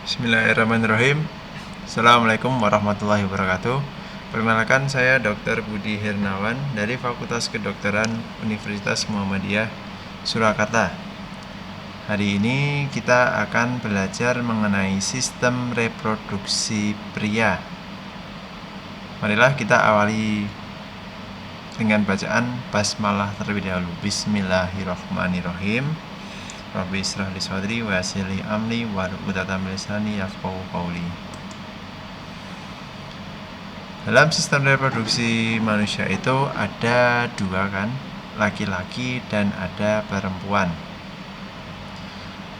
Bismillahirrahmanirrahim. Assalamualaikum warahmatullahi wabarakatuh. Perkenalkan, saya Dr. Budi Hernawan dari Fakultas Kedokteran Universitas Muhammadiyah Surakarta. Hari ini kita akan belajar mengenai sistem reproduksi pria. Marilah kita awali dengan bacaan basmalah terlebih dahulu. Bismillahirrahmanirrahim. Rabbi israh li sadri wa yassir li amri wahlul 'uqdatam min lisani yafqahu qawli. Dalam sistem reproduksi manusia itu ada dua kan, laki-laki dan ada perempuan.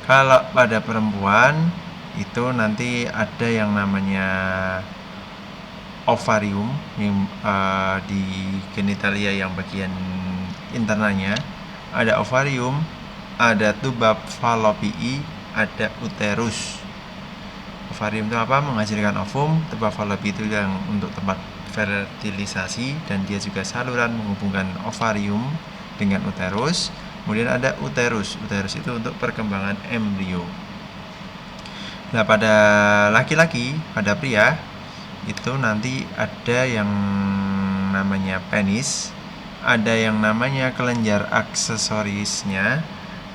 Kalau pada perempuan itu nanti ada yang namanya ovarium di genitalia yang bagian internanya ada ovarium, ada tuba falopii, ada uterus. Ovarium itu apa? Menghasilkan ovum. Tuba falopii itu yang untuk tempat fertilisasi, dan dia juga saluran menghubungkan ovarium dengan uterus. Kemudian ada uterus. Uterus itu untuk perkembangan embrio. Nah, pada laki-laki, pada pria itu nanti ada yang namanya penis, ada yang namanya kelenjar aksesorisnya,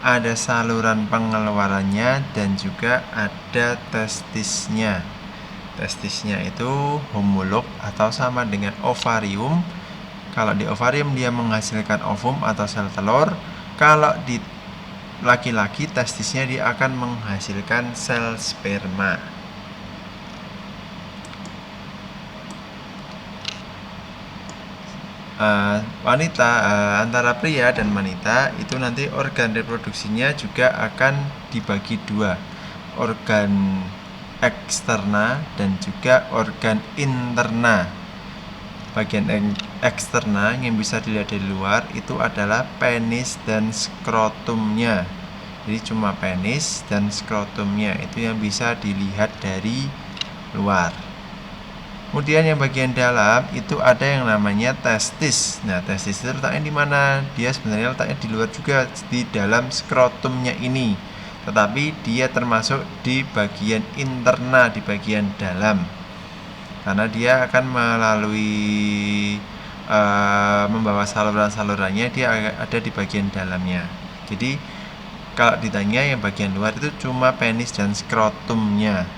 ada saluran pengeluarannya, dan juga ada testisnya. Testisnya itu homolog atau sama dengan ovarium. Kalau di ovarium dia menghasilkan ovum atau sel telur. Kalau di laki-laki testisnya dia akan menghasilkan sel sperma. Wanita, antara pria dan wanita itu nanti organ reproduksinya juga akan dibagi dua, organ eksterna dan juga organ interna. Bagian eksterna yang bisa dilihat dari luar itu adalah penis dan skrotumnya. Jadi cuma penis dan skrotumnya itu yang bisa dilihat dari luar. Kemudian yang bagian dalam itu ada yang namanya testis. Nah, testis itu letaknya di mana? Dia sebenarnya letaknya di luar juga, di dalam skrotumnya ini. Tetapi dia termasuk di bagian interna, di bagian dalam. Karena dia akan melalui membawa saluran-salurannya, dia ada di bagian dalamnya. Jadi kalau ditanya yang bagian luar itu cuma penis dan skrotumnya.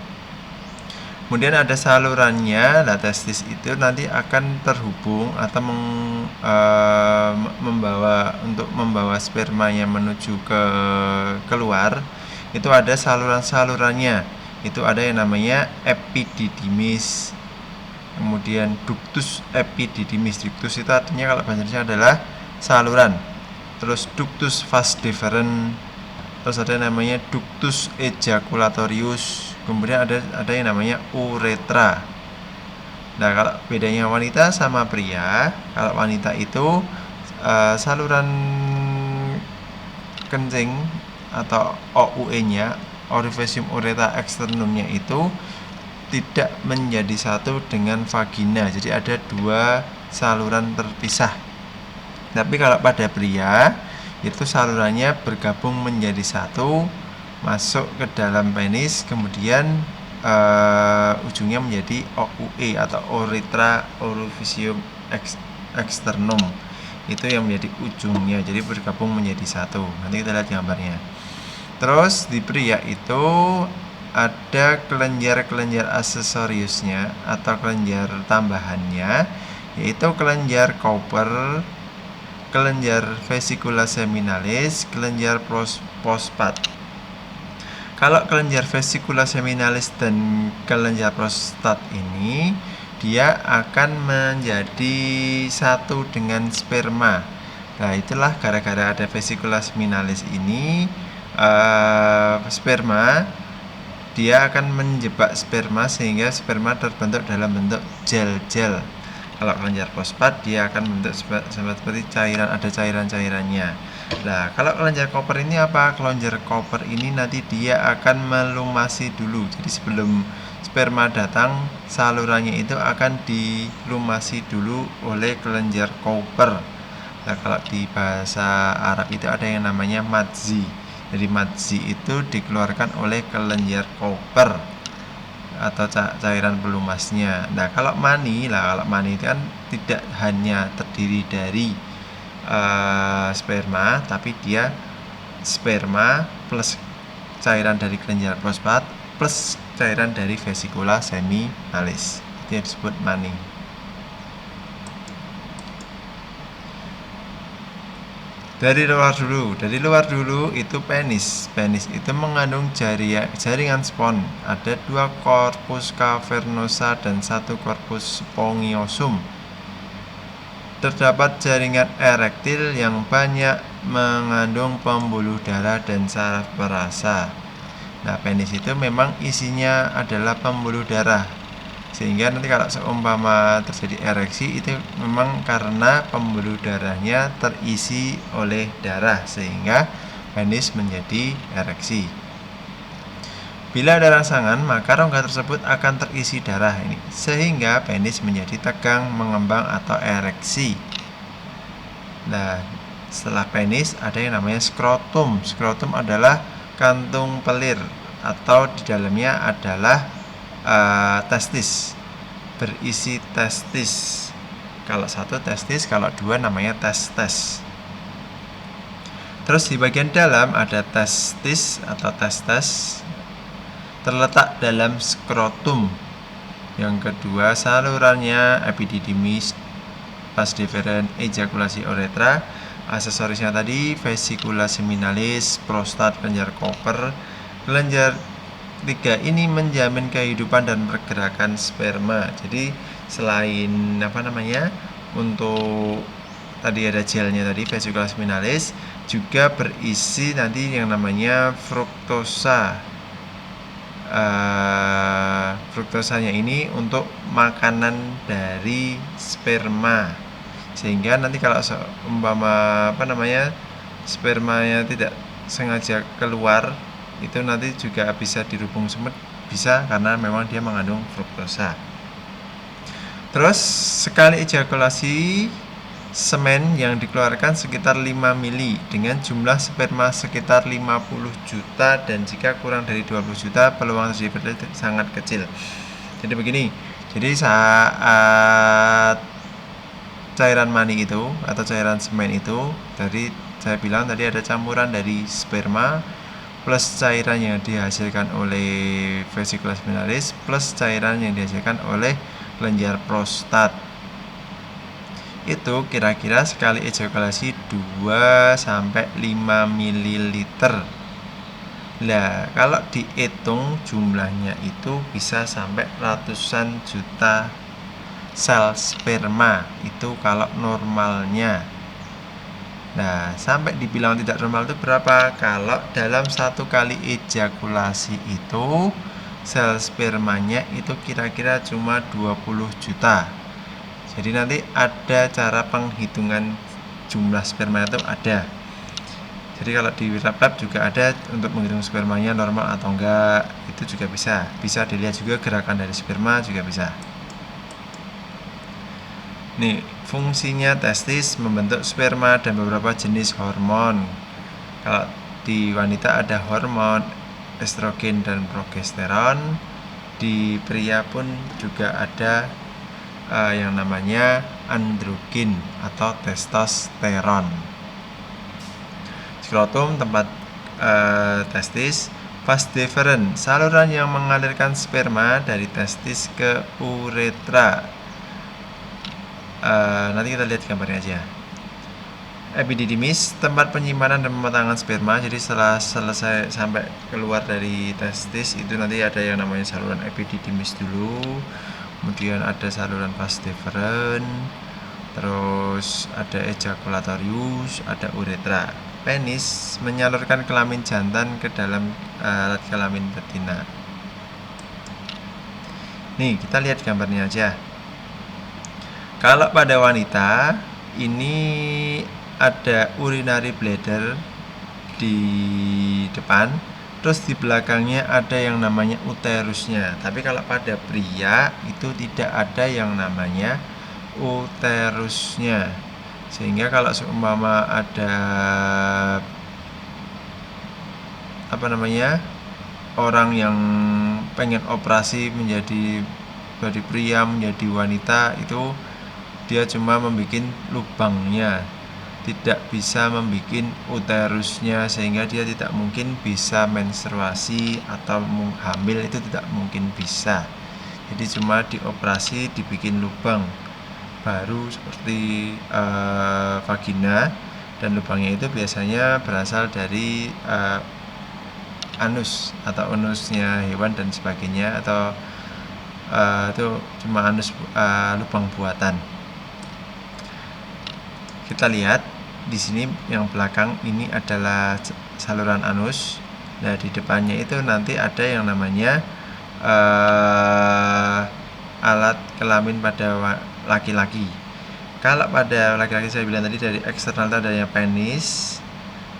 Kemudian ada salurannya. Nah, testis itu nanti akan terhubung atau membawa spermanya menuju ke keluar. Itu ada saluran-salurannya. Itu ada yang namanya epididymis. Kemudian ductus epididymis. Ductus itu artinya kalau bahasa Indonesia adalah saluran. Terus ductus vas deferens. Terus ada yang namanya ductus ejaculatorius. Kemudian ada yang namanya uretra. Nah, kalau bedanya wanita sama pria, kalau wanita itu saluran kencing atau OUE-nya, orificium uretra externumnya itu tidak menjadi satu dengan vagina. Jadi ada dua saluran terpisah. Tapi kalau pada pria itu salurannya bergabung menjadi satu, masuk ke dalam penis, kemudian ujungnya menjadi OUE atau uretra orificium externum. Itu yang menjadi ujungnya, jadi bergabung menjadi satu. Nanti kita lihat gambarnya. Terus di pria itu ada kelenjar-kelenjar aksesoriusnya atau kelenjar tambahannya, yaitu kelenjar Cowper, kelenjar vesicula seminalis, kelenjar prostat. Kalau kelenjar vesicula seminalis dan kelenjar prostat ini dia akan menjadi satu dengan sperma. Nah, itulah gara-gara ada vesicula seminalis ini, sperma dia akan menjebak sperma sehingga sperma terbentuk dalam bentuk gel-gel. Kalau kelenjar prostat dia akan bentuk seperti cairan, ada cairan-cairannya. Nah, kalau kelenjar Cowper ini apa? Kelenjar Cowper ini nanti dia akan melumasi dulu. Jadi sebelum sperma datang, salurannya itu akan dilumasi dulu oleh kelenjar Cowper. Nah, kalau di bahasa Arab itu ada yang namanya madzi. Jadi madzi itu dikeluarkan oleh kelenjar Cowper. atau cairan pelumasnya. Nah, kalau mani itu kan tidak hanya terdiri dari sperma, tapi dia sperma plus cairan dari kelenjar prostat plus cairan dari vesikula seminalis. Itu yang disebut mani. Dari luar dulu itu penis. Penis itu mengandung jaringan spons. Ada 2 korpus cavernosa dan 1 korpus spongiosum. Terdapat jaringan erektil yang banyak mengandung pembuluh darah dan saraf perasa. Nah, penis itu memang isinya adalah pembuluh darah. Sehingga nanti kalau seumpama terjadi ereksi itu memang karena pembuluh darahnya terisi oleh darah sehingga penis menjadi ereksi. Bila ada rangsangan maka rongga tersebut akan terisi darah ini sehingga penis menjadi tegang, mengembang atau ereksi. Nah, setelah penis ada yang namanya skrotum. Skrotum adalah kantung pelir atau di dalamnya adalah testis, berisi testis. Kalau 1 testis, kalau 2 namanya testes. Terus di bagian dalam ada testis atau testes terletak dalam skrotum. Yang kedua salurannya epididymis, vas deferens, ejakulasi uretra. Aksesorisnya tadi vesikula seminalis, prostat, kelenjar Koper. Kelenjar 3 ini menjamin kehidupan dan pergerakan sperma. Jadi selain untuk tadi ada gelnya tadi vesikula seminalis, juga berisi nanti yang namanya fruktosa. Fruktosanya ini untuk makanan dari sperma. Sehingga nanti kalau seumpama spermanya tidak sengaja keluar, itu nanti juga bisa dirubung semut, bisa karena memang dia mengandung fruktosa. Terus sekali ejakulasi semen yang dikeluarkan sekitar 5 mili dengan jumlah sperma sekitar 50 juta dan jika kurang dari 20 juta peluang terjadi fertil sangat kecil. Jadi begini, jadi saat cairan mani itu atau cairan semen itu, dari saya bilang tadi ada campuran dari sperma plus cairan yang dihasilkan oleh vesikula seminalis plus cairan yang dihasilkan oleh kelenjar prostat. Itu kira-kira sekali ejakulasi 2-5 ml. Nah, kalau dihitung jumlahnya itu bisa sampai ratusan juta sel sperma itu kalau normalnya. Nah, sampai dibilang tidak normal itu berapa? Kalau dalam 1 kali ejakulasi itu sel spermanya itu kira-kira cuma 20 juta. Jadi nanti ada cara penghitungan jumlah sperma itu ada. Jadi kalau di lab juga ada untuk menghitung spermanya normal atau enggak, itu juga bisa. Bisa dilihat juga gerakan dari sperma juga bisa. Nih, fungsinya testis membentuk sperma dan beberapa jenis hormon. Kalau di wanita ada hormon estrogen dan progesteron. Di pria pun juga ada yang namanya androgen atau testosteron. Skrotum tempat testis, vas deferens saluran yang mengalirkan sperma dari testis ke uretra. Nanti kita lihat gambarnya aja. Epididymis tempat penyimpanan dan pematangan sperma. Jadi setelah selesai sampai keluar dari testis itu nanti ada yang namanya saluran epididymis dulu, kemudian ada saluran vas deferens, terus ada ejaculatorius, ada uretra. Penis menyalurkan kelamin jantan ke dalam alat kelamin betina. Nih, kita lihat gambarnya aja. Kalau pada wanita ini ada urinary bladder di depan, terus di belakangnya ada yang namanya uterusnya. Tapi kalau pada pria itu tidak ada yang namanya uterusnya. Sehingga kalau seumpama ada orang yang pengen operasi menjadi dari pria menjadi wanita, itu dia cuma membuat lubangnya, tidak bisa membuat uterusnya, sehingga dia tidak mungkin bisa menstruasi atau hamil, itu tidak mungkin bisa. Jadi cuma dioperasi, dibikin lubang baru seperti vagina, dan lubangnya itu biasanya berasal dari anus atau unusnya hewan dan sebagainya, atau itu cuma anus, lubang buatan. Kita lihat di sini yang belakang ini adalah saluran anus. Nah, di depannya itu nanti ada yang namanya alat kelamin pada laki-laki. Kalau pada laki-laki saya bilang tadi dari eksternal itu adanya penis,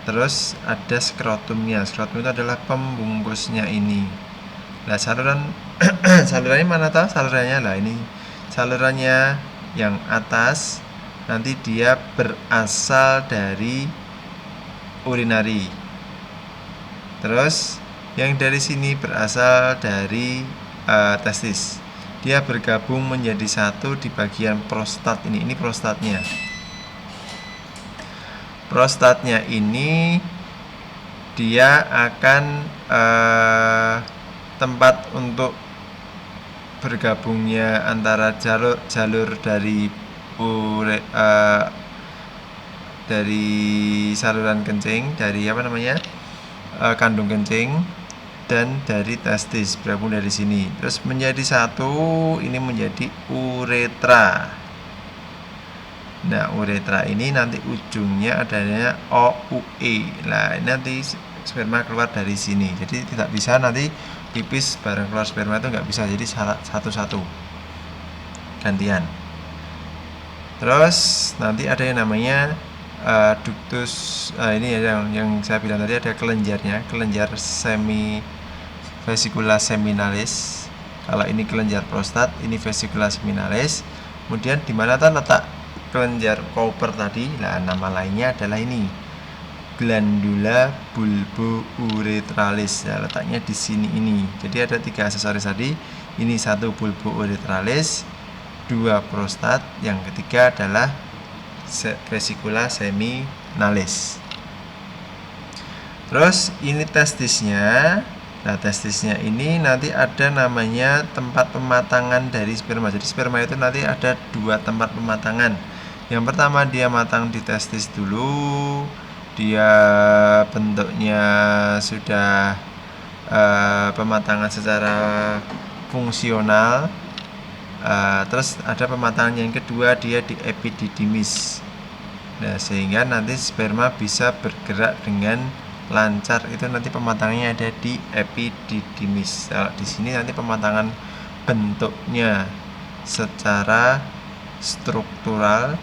terus ada skrotumnya. Skrotum itu adalah pembungkusnya ini. Nah, salurannya mana tahu salurannya? Lah, ini salurannya yang atas nanti dia berasal dari urinari. Terus yang dari sini berasal dari testis. Dia bergabung menjadi satu di bagian prostat ini. Ini prostatnya. Prostatnya ini dia akan tempat untuk bergabungnya antara jalur dari dari saluran kencing, dari kandung kencing, dan dari testis, bergabung dari sini. Terus menjadi satu, ini menjadi uretra. Nah, uretra ini nanti ujungnya adanya OUE. Nah, ini nanti sperma keluar dari sini. Jadi tidak bisa nanti pipis bareng keluar sperma, itu nggak bisa. Jadi satu-satu gantian. Terus nanti ada yang namanya ductus. Ini yang saya bilang tadi, ada kelenjarnya, kelenjar vesicula seminalis. Kalau ini kelenjar prostat, ini vesicula seminalis. Kemudian di mana letak kelenjar Cowper tadi? Nah, nama lainnya adalah ini, glandula bulbouretralis. Nah, letaknya di sini ini. Jadi ada 3 aksesoris tadi. Ini 1 bulbouretralis, 2 prostat, yang ketiga adalah vesicula seminalis. Terus ini testisnya. Nah, testisnya ini nanti ada namanya tempat pematangan dari sperma. Jadi sperma itu nanti ada 2 tempat pematangan. Yang pertama dia matang di testis dulu. Dia bentuknya sudah pematangan secara fungsional. Terus ada pematangan yang kedua, dia di epididymis. Nah, sehingga nanti sperma bisa bergerak dengan lancar. Itu nanti pematangannya ada di epididymis. Kalau di sini nanti pematangan bentuknya secara struktural,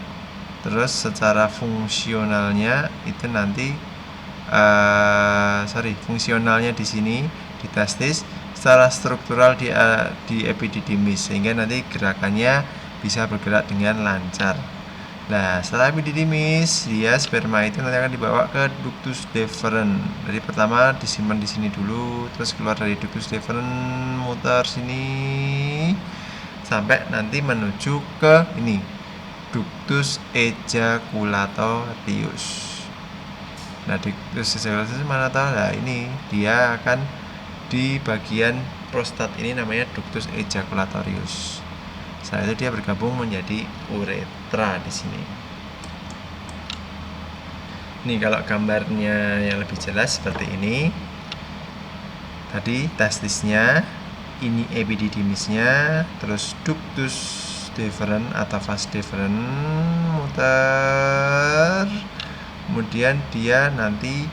terus secara fungsionalnya itu nanti fungsionalnya di sini di testis, secara struktural di epididymis, sehingga nanti gerakannya bisa bergerak dengan lancar. Nah, setelah epididymis, dia sperma itu nanti akan dibawa ke ductus deferens. Jadi pertama disimpan di sini dulu, terus keluar dari ductus deferens, muter sini sampai nanti menuju ke ini, ductus ejaculatorius. Nah, ductus ejaculatorius mana tahu? Nah, ini dia akan di bagian prostat, ini namanya ductus ejaculatorius. Setelah itu dia bergabung menjadi uretra di sini. Nih, kalau gambarnya yang lebih jelas seperti ini. Tadi testisnya, ini epididymisnya, terus ductus deferens atau vas deferens, muter. Kemudian dia nanti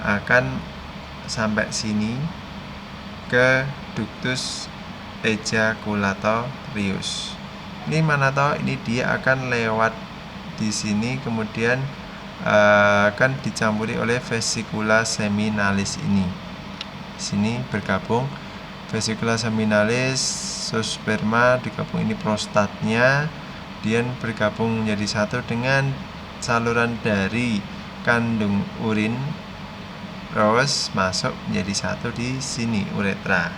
akan sampai sini ke ductus ejaculatorius. Ini mana tahu, ini dia akan lewat di sini, kemudian akan dicampuri oleh vesicula seminalis ini. Sini bergabung vesicula seminalis, sperma digabung, ini prostatnya, dia bergabung menjadi satu dengan saluran dari kandung urin, terus masuk menjadi satu di sini, uretra.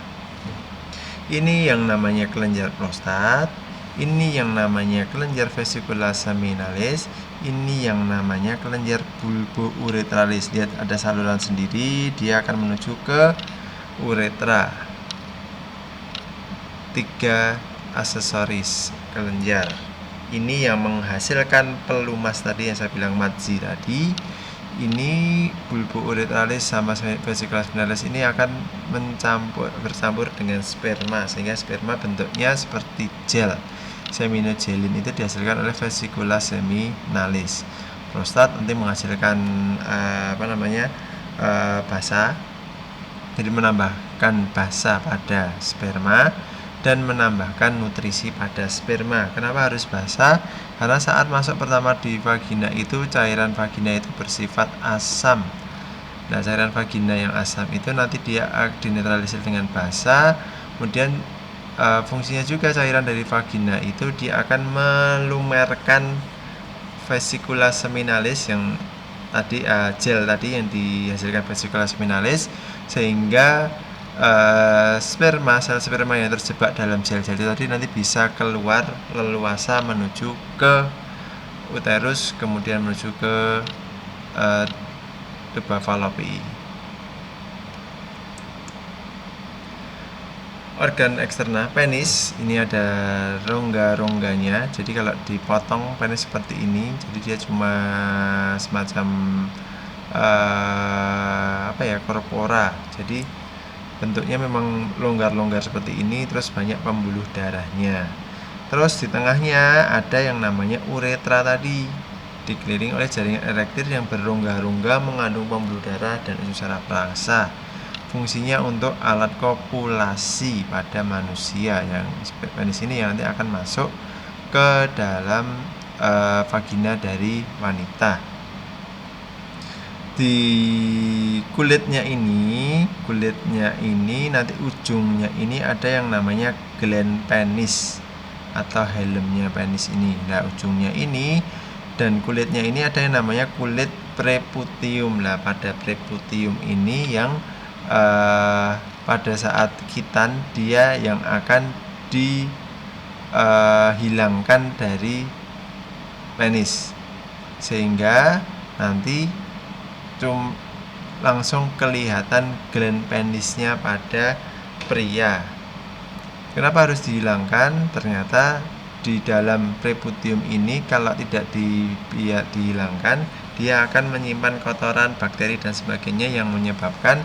Ini yang namanya kelenjar prostat, ini yang namanya kelenjar vesicula seminalis, ini yang namanya kelenjar bulbouretralis. Lihat ada saluran sendiri, dia akan menuju ke uretra. 3 aksesoris kelenjar. Ini yang menghasilkan pelumas tadi yang saya bilang madzi tadi. Ini bulbouretralis sama vesicula seminalis ini akan bercampur dengan sperma, sehingga sperma bentuknya seperti gel. Seminogelin itu dihasilkan oleh vesicula seminalis. Prostat nanti menghasilkan basa, jadi menambahkan basa pada sperma dan menambahkan nutrisi pada sperma. Kenapa harus basa? Karena saat masuk pertama di vagina itu cairan vagina itu bersifat asam. Nah, cairan vagina yang asam itu nanti dia dinetralisir dengan basa. Kemudian fungsinya juga cairan dari vagina itu dia akan melumerkan vesicula seminalis yang tadi gel tadi yang dihasilkan vesicula seminalis, sehingga sel sperma yang terjebak dalam gel-gel itu tadi nanti bisa keluar leluasa menuju ke uterus, kemudian menuju ke tuba fallopi. Organ eksterna penis ini ada rongga-rongganya. Jadi kalau dipotong penis seperti ini, jadi dia cuma semacam korpora. Jadi bentuknya memang longgar-longgar seperti ini, terus banyak pembuluh darahnya. Terus di tengahnya ada yang namanya uretra tadi, dikelilingi oleh jaringan erektil yang berrongga-rongga mengandung pembuluh darah dan usus saraf raksa. Fungsinya untuk alat kopulasi pada manusia. Yang penis ini yang nanti akan masuk ke dalam vagina dari wanita. Di kulitnya ini nanti ujungnya ini ada yang namanya gland penis atau helmnya penis ini. Nah, ujungnya ini dan kulitnya ini ada yang namanya kulit preputium. Nah, pada preputium ini yang pada saat khitan dia yang akan dihilangkan dari penis, sehingga nanti langsung kelihatan gland penisnya pada pria. Kenapa harus dihilangkan? Ternyata di dalam preputium ini kalau tidak dihilangkan, dia akan menyimpan kotoran, bakteri dan sebagainya yang menyebabkan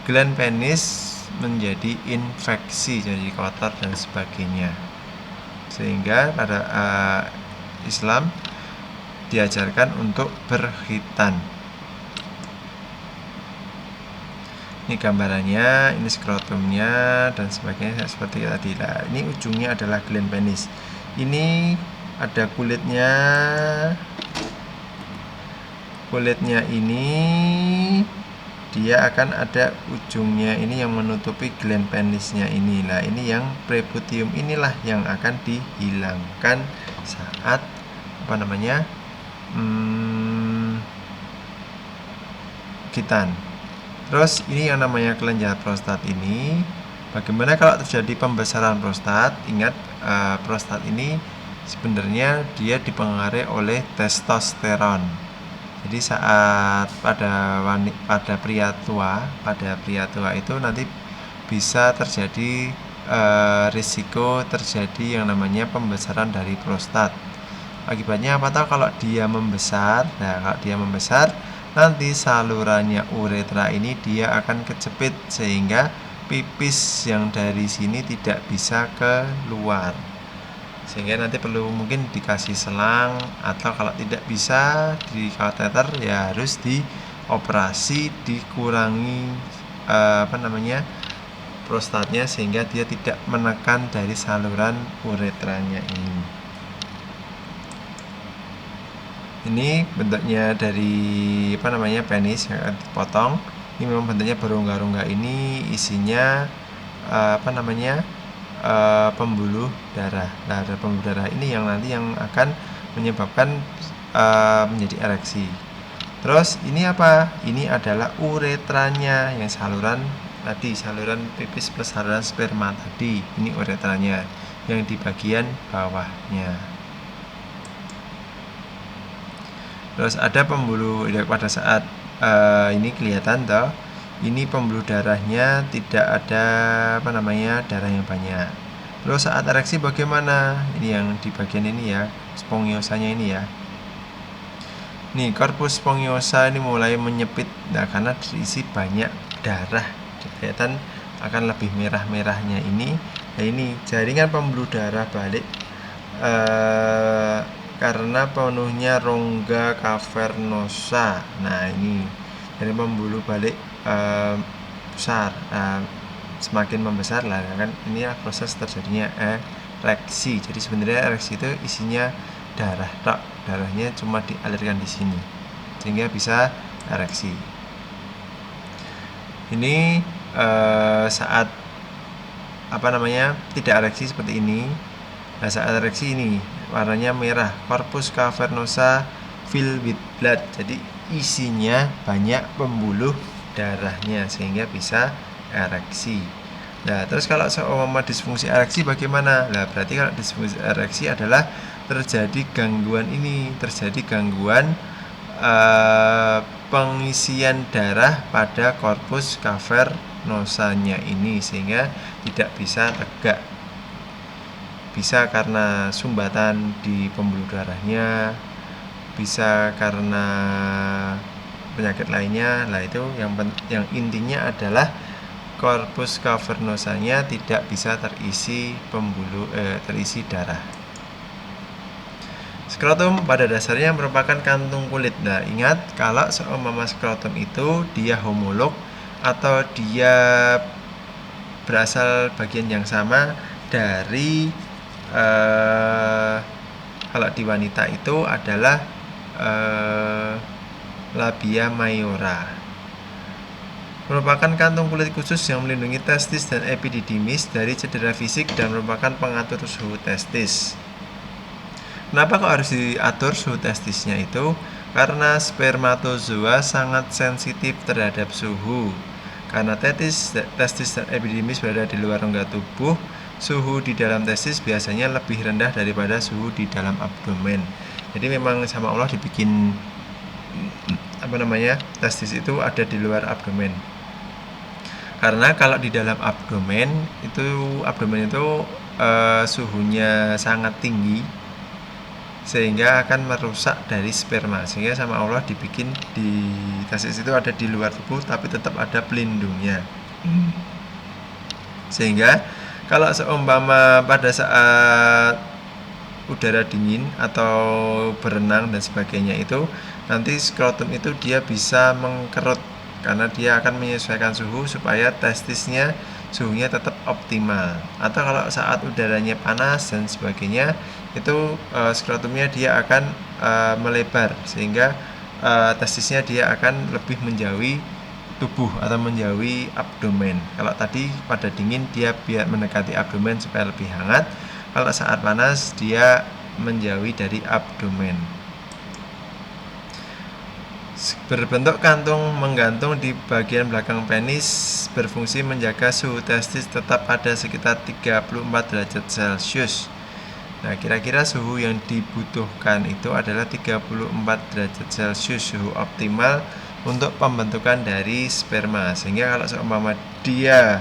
gland penis menjadi infeksi, jadi kotor dan sebagainya. Sehingga pada Islam diajarkan untuk berkhitan. Ini gambarannya, ini skrotumnya dan sebagainya seperti tadi. Nah, ini ujungnya adalah gland penis. Ini ada kulitnya. Kulitnya ini dia akan ada ujungnya ini yang menutupi gland penisnya ini. Nah, ini yang preputium inilah yang akan dihilangkan saat khitan. Terus ini yang namanya kelenjar prostat ini. Bagaimana kalau terjadi pembesaran prostat? Ingat, prostat ini sebenarnya dia dipengaruhi oleh testosteron. Jadi saat pada pria tua itu nanti bisa terjadi risiko terjadi yang namanya pembesaran dari prostat. Akibatnya apa tahu? Kalau dia membesar, nanti salurannya uretra ini dia akan kejepit sehingga pipis yang dari sini tidak bisa keluar, sehingga nanti perlu mungkin dikasih selang, atau kalau tidak bisa di kateter ya harus dioperasi, dikurangi prostatnya sehingga dia tidak menekan dari saluran uretranya ini. Ini bentuknya dari penis yang akan dipotong. Ini memang bentuknya berongga-rongga. Ini isinya pembuluh darah. Nah, ada pembuluh darah ini yang nanti yang akan menyebabkan menjadi ereksi. Terus ini apa? Ini adalah uretranya yang saluran tadi, saluran pipis plus saluran sperma tadi. Ini uretranya yang di bagian bawahnya. Terus ada pembuluh pada saat ini kelihatan toh, ini pembuluh darahnya tidak ada darah yang banyak. Terus saat ereksi bagaimana? Ini yang di bagian ini ya, spongiosanya ini ya. Nih, korpus spongiosa ini mulai menyempit, nah karena terisi banyak darah, kelihatan akan lebih merah-merahnya ini. Nah ini jaringan pembuluh darah balik karena penuhnya rongga cavernosa. Nah ini dari pembuluh balik besar, semakin membesar lah kan, ini proses terjadinya ereksi. Jadi sebenarnya ereksi itu isinya darah, darahnya cuma dialirkan di sini sehingga bisa ereksi. Ini saat tidak ereksi seperti ini. Nah, saat ereksi ini warnanya merah, corpus cavernosa filled with blood. Jadi isinya banyak pembuluh darahnya sehingga bisa ereksi. Nah, terus kalau seumpama disfungsi ereksi bagaimana? Nah, berarti kalau disfungsi ereksi adalah terjadi gangguan pengisian darah pada korpus cavernosanya ini sehingga tidak bisa tegak. Bisa karena sumbatan di pembuluh darahnya, bisa karena penyakit lainnya. Lah itu yang intinya adalah korpus cavernosanya tidak bisa terisi darah. Skrotum pada dasarnya merupakan kantung kulit. Nah, ingat kalau seumpama skrotum itu dia homolog atau dia berasal bagian yang sama dari kalau di wanita itu adalah labia mayora. Merupakan kantung kulit khusus yang melindungi testis dan epididymis dari cedera fisik dan merupakan pengatur suhu testis. Kenapa kok harus diatur suhu testisnya itu? Karena spermatozoa sangat sensitif terhadap suhu. Karena testis dan epididymis berada di luar rongga tubuh, suhu di dalam testis biasanya lebih rendah daripada suhu di dalam abdomen. Jadi memang sama Allah dibikin testis itu ada di luar abdomen. Karena kalau di dalam abdomen itu suhunya sangat tinggi sehingga akan merusak dari sperma, sehingga sama Allah dibikin di testis itu ada di luar tubuh tapi tetap ada pelindungnya. Sehingga kalau seumpama pada saat udara dingin atau berenang dan sebagainya itu nanti skrotum itu dia bisa mengkerut karena dia akan menyesuaikan suhu supaya testisnya suhunya tetap optimal. Atau kalau saat udaranya panas dan sebagainya itu skrotumnya dia akan melebar sehingga testisnya dia akan lebih menjauhi tubuh atau menjauhi abdomen. Kalau tadi pada dingin dia biar mendekati abdomen supaya lebih hangat, kalau saat panas dia menjauhi dari abdomen. Berbentuk kantung menggantung di bagian belakang penis, berfungsi menjaga suhu testis tetap pada sekitar 34 derajat Celcius. Nah, kira-kira suhu yang dibutuhkan itu adalah 34 derajat Celcius, suhu optimal untuk pembentukan dari sperma. Sehingga kalau seumpama dia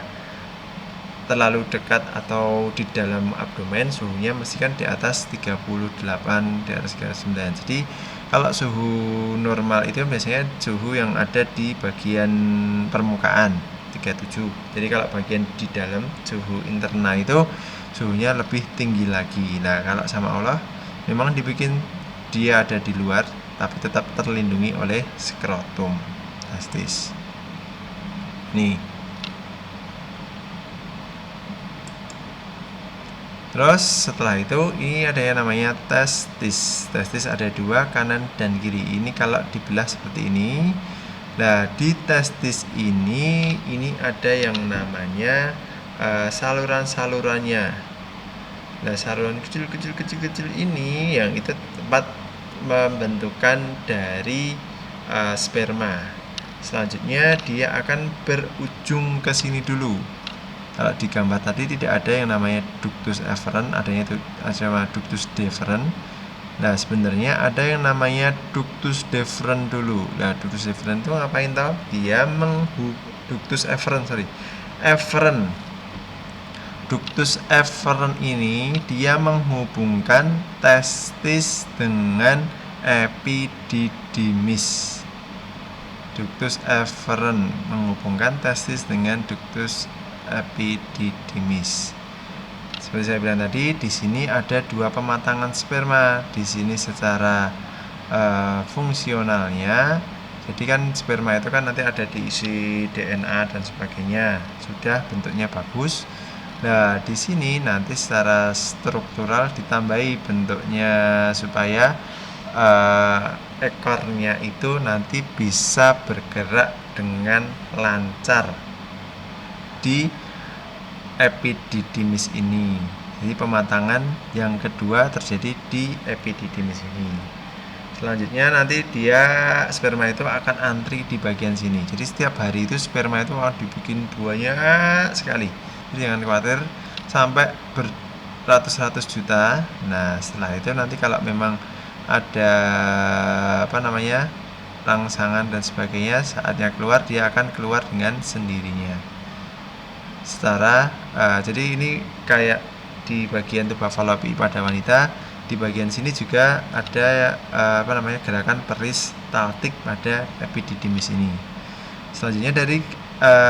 terlalu dekat atau di dalam abdomen, suhunya mesti kan di atas 38, di atas 39. Jadi kalau suhu normal itu biasanya suhu yang ada di bagian permukaan 37. Jadi kalau bagian di dalam suhu internal itu suhunya lebih tinggi lagi. Nah, kalau sama Allah memang dibikin dia ada di luar tapi tetap terlindungi oleh skrotum testis. Nih. Terus setelah itu ini ada yang namanya testis. Testis ada dua, kanan dan kiri. Ini kalau dibelah seperti ini. Nah, di testis ini ada yang namanya saluran-salurannya. Nah, saluran kecil ini yang itu tempat pembentukan dari sperma. Selanjutnya dia akan berujung ke sini dulu. Kalau di gambar tadi tidak ada yang namanya ductus efferent, adanya itu cuma ductus deferens. Nah, sebenarnya ada yang namanya ductus deferens dulu. Nah, ductus deferens itu ngapain tau? Dia ductus efferent, efferent. Ductus efferent ini dia menghubungkan testis dengan epididymis. Ductus efferent menghubungkan testis dengan ductus epididymis. Seperti saya bilang tadi, di sini ada dua pematangan sperma. Di sini secara fungsionalnya, jadi kan sperma itu kan nanti ada diisi DNA dan sebagainya, sudah bentuknya bagus. Nah, di sini nanti secara struktural ditambahi bentuknya supaya ekornya itu nanti bisa bergerak dengan lancar di epididymis ini. Jadi pematangan yang kedua terjadi di epididymis ini. Selanjutnya nanti dia sperma itu akan antri di bagian sini. Jadi setiap hari itu sperma itu akan dibikin banyak sekali. Jadi jangan khawatir sampai beratus-ratus juta. Nah, setelah itu nanti kalau memang ada rangsangan dan sebagainya, saatnya keluar dia akan keluar dengan sendirinya. Jadi ini kayak di bagian tuba falopi pada wanita, di bagian sini juga ada gerakan peristaltik pada epididymis ini. Selanjutnya dari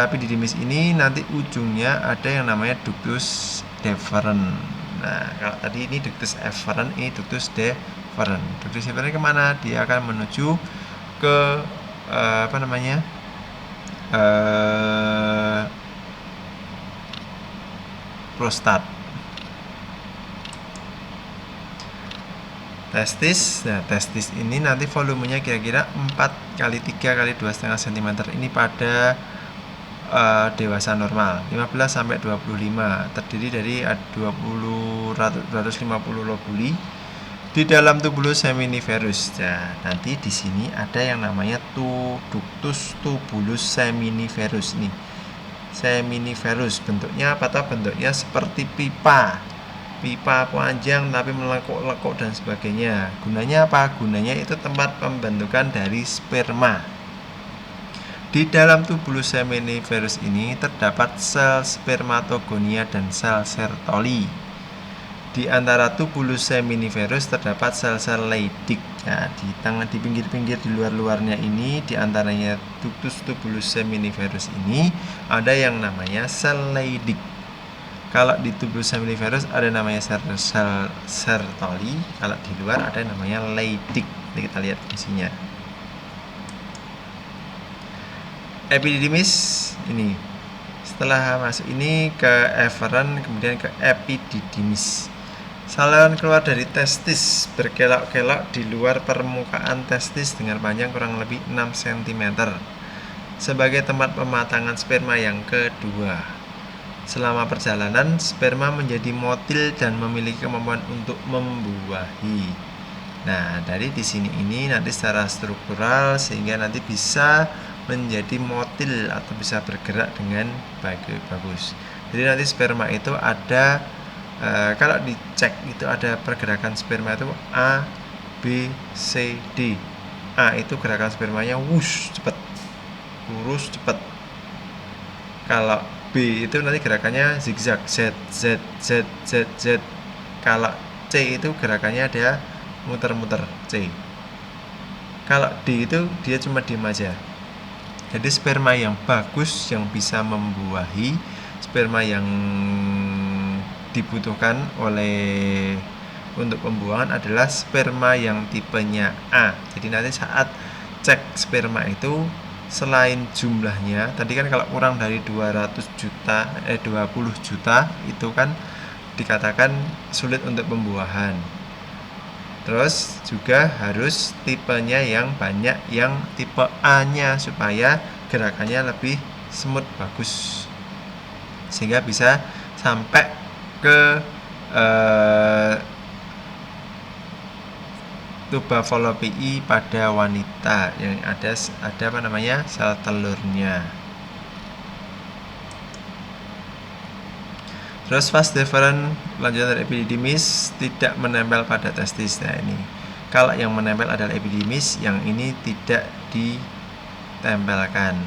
epididymis ini nanti ujungnya ada yang namanya ductus deferens. Nah, kalau tadi ini ductus efferent, ini ductus deferens. Ductus deferens kemana? Dia akan menuju ke prostat. Testis. Nah, testis ini nanti volumenya kira-kira 4 kali 3 kali 2,5 cm. Ini pada dewasa normal 15 sampai 25, terdiri dari 250 lobuli di dalam tubulus seminiferus. Nah, nanti di sini ada yang namanya ductus tubulus seminiferus nih. Seminiferus bentuknya apa toh? Bentuknya seperti pipa panjang tapi melekuk-lekuk dan sebagainya. Gunanya apa? Gunanya itu tempat pembentukan dari sperma. Di dalam tubulus seminiferus ini terdapat sel spermatogonia dan sel Sertoli. Di antara tubulus seminiferus terdapat sel-sel Leydig. Nah, di pinggir-pinggir di luar-luarnya ini, di antaranya ductus tubulus seminiferus ini ada yang namanya sel Leydig. Kalau di tubulus seminiferus ada namanya sel Sertoli, kalau di luar ada namanya Leydig. Kita lihat fungsinya. Epididymis ini setelah masuk ini ke efferent, kemudian ke epididymis. Saluran keluar dari testis berkelok-kelok di luar permukaan testis dengan panjang kurang lebih 6 cm sebagai tempat pematangan sperma yang kedua. Selama perjalanan, sperma menjadi motil dan memiliki kemampuan untuk membuahi. Nah, dari di sini ini nanti secara struktural sehingga nanti bisa menjadi motil atau bisa bergerak dengan bagus. Jadi nanti sperma itu ada kalau dicek itu ada pergerakan sperma itu A, B, C, D. A itu gerakan spermanya wush cepat, lurus cepat. Kalau B itu nanti gerakannya zigzag, Z, Z, Z, Z, Z. Kalau C itu gerakannya ada muter-muter, C. Kalau D itu dia cuma diam aja. Jadi sperma yang bagus yang bisa membuahi, sperma yang dibutuhkan untuk pembuahan adalah sperma yang tipenya A. Jadi nanti saat cek sperma itu selain jumlahnya, tadi kan kalau kurang dari 20 juta itu kan dikatakan sulit untuk pembuahan. Terus juga harus tipenya yang banyak, yang tipe A-nya supaya gerakannya lebih smooth, bagus, sehingga bisa sampai ke tuba fallopi'i pada wanita yang ada apa namanya sel telurnya. Terus vas deferens lanjutan dari epididymis tidak menempel pada testis. Nah ini kalau yang menempel adalah epididymis, yang ini tidak ditempelkan.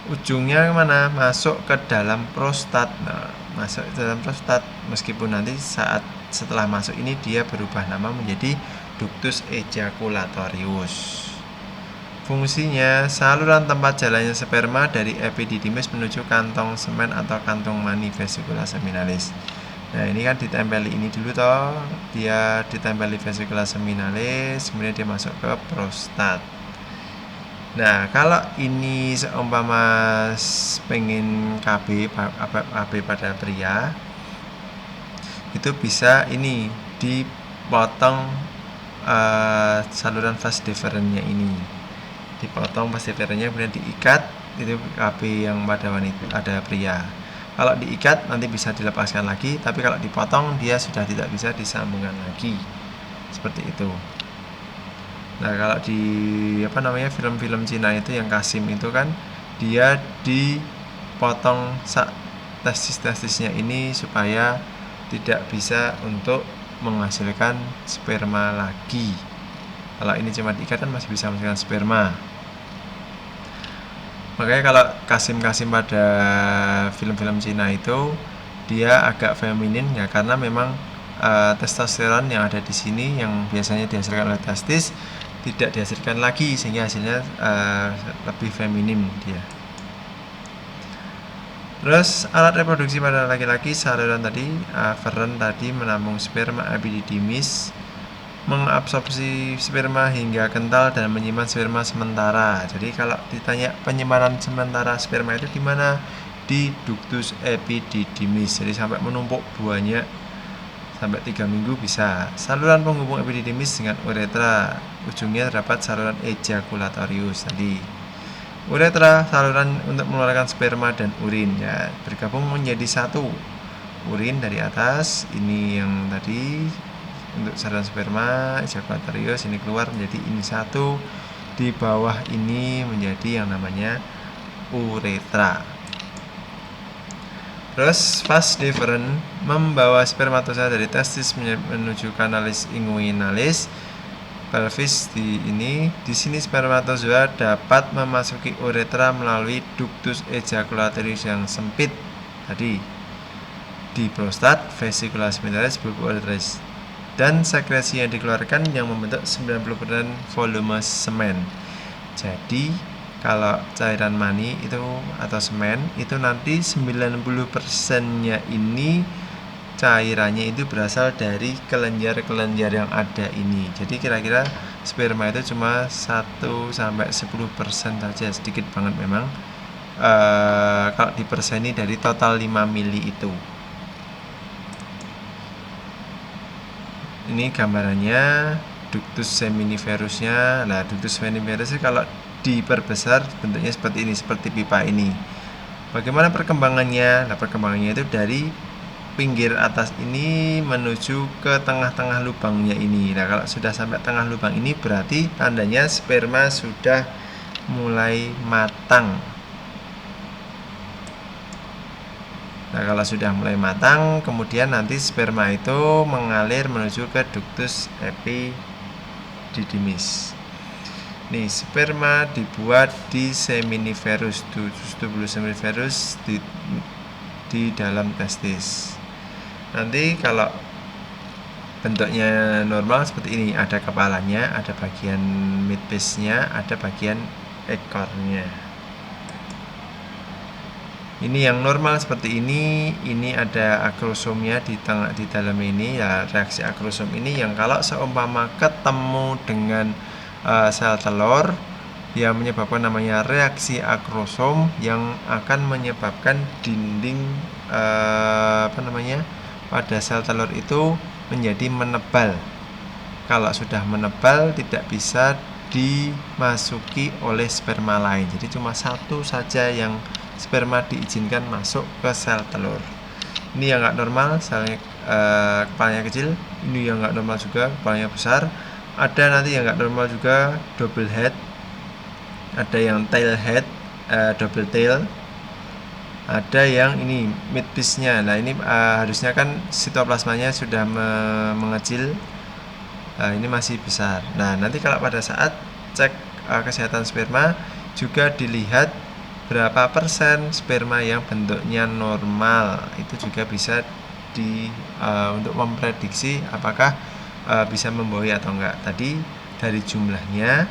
Ujungnya kemana? Masuk ke dalam prostat. Nah, masuk ke dalam prostat, meskipun nanti setelah masuk ini dia berubah nama menjadi ductus ejaculatorius. Fungsinya saluran tempat jalannya sperma dari epididymis menuju kantong semen atau kantung mani vesicula seminalis. Nah ini kan ditempeli ini dulu toh, dia ditempeli vesicula seminalis, kemudian dia masuk ke prostat. Nah kalau ini seumpama pengen KB pada pria, itu bisa ini dipotong saluran vas deferensnya ini, dipotong vas deferensnya kemudian diikat, itu KB yang pada wanita ada pria. Kalau diikat nanti bisa dilepaskan lagi, tapi kalau dipotong dia sudah tidak bisa disambungkan lagi, seperti itu. Nah kalau di film-film Cina itu yang Kasim itu kan dia dipotong testis-testisnya ini supaya tidak bisa untuk menghasilkan sperma lagi. Kalau ini cuma diikat kan masih bisa menghasilkan sperma. Makanya kalau Kasim-Kasim pada film-film Cina itu dia agak feminin ya, karena memang testosteron yang ada di sini yang biasanya dihasilkan oleh testis tidak dihasilkan lagi, sehingga hasilnya lebih feminim dia. Terus alat reproduksi pada laki-laki, saluran tadi aferen tadi menampung sperma epididymis, mengabsorpsi sperma hingga kental dan menyimpan sperma sementara. Jadi kalau ditanya penyimpanan sementara sperma itu di mana? Di ductus epididymis. Jadi sampai menumpuk banyak sampai 3 minggu bisa. Saluran penghubung epididymis dengan uretra, ujungnya terdapat saluran ejaculatorius tadi. Uretra saluran untuk mengeluarkan sperma dan urin ya, bergabung menjadi satu. Urin dari atas, ini yang tadi untuk saluran sperma ejaculatorius, ini keluar menjadi ini satu. Di bawah ini menjadi yang namanya uretra. Terus vas deferens membawa spermatozoa dari testis menuju kanalis inguinalis pelvis. Di sini spermatozoa dapat memasuki uretra melalui ductus ejaculatorius yang sempit tadi di prostat, vesicula seminalis, bulba uretris, dan sekresi yang dikeluarkan yang membentuk 90% volume semen. Jadi kalau cairan mani itu atau semen itu nanti 90%-nya ini cairannya itu berasal dari kelenjar-kelenjar yang ada ini. Jadi kira-kira sperma itu cuma 1-10% saja, sedikit banget memang. Kalau diperseni dari total 5 mili itu. Ini gambarannya ductus seminiferusnya. Nah, ductus seminiferus kalau diperbesar bentuknya seperti ini, seperti pipa ini. Bagaimana perkembangannya? Nah, perkembangannya itu dari pinggir atas ini menuju ke tengah-tengah lubangnya ini. Nah, kalau sudah sampai tengah lubang ini berarti tandanya sperma sudah mulai matang. Nah, kalau sudah mulai matang, kemudian nanti sperma itu mengalir menuju ke ductus epididymis. Nih, sperma dibuat di seminiferus, tubulus seminiferus di dalam testis. Nanti kalau bentuknya normal seperti ini, ada kepalanya, ada bagian midpiece-nya, ada bagian ekornya. Ini yang normal seperti ini ada akrosomnya di dalam ini ya, reaksi akrosom ini yang kalau seumpama ketemu dengan sel telur yang menyebabkan namanya reaksi akrosom yang akan menyebabkan dinding pada sel telur itu menjadi menebal. Kalau sudah menebal tidak bisa dimasuki oleh sperma lain. Jadi cuma satu saja yang sperma diizinkan masuk ke sel telur. Ini yang nggak normal, selnya kepalanya kecil. Ini yang nggak normal juga, kepalanya besar. ada nanti yang nggak normal juga, double head, ada yang tail head, double tail, ada yang ini mid piece-nya. Nah ini harusnya kan sitoplasmanya sudah mengecil, ini masih besar. Nah nanti kalau pada saat cek kesehatan sperma juga dilihat berapa persen sperma yang bentuknya normal. Itu juga bisa untuk memprediksi apakah bisa membawa atau enggak. Tadi dari jumlahnya,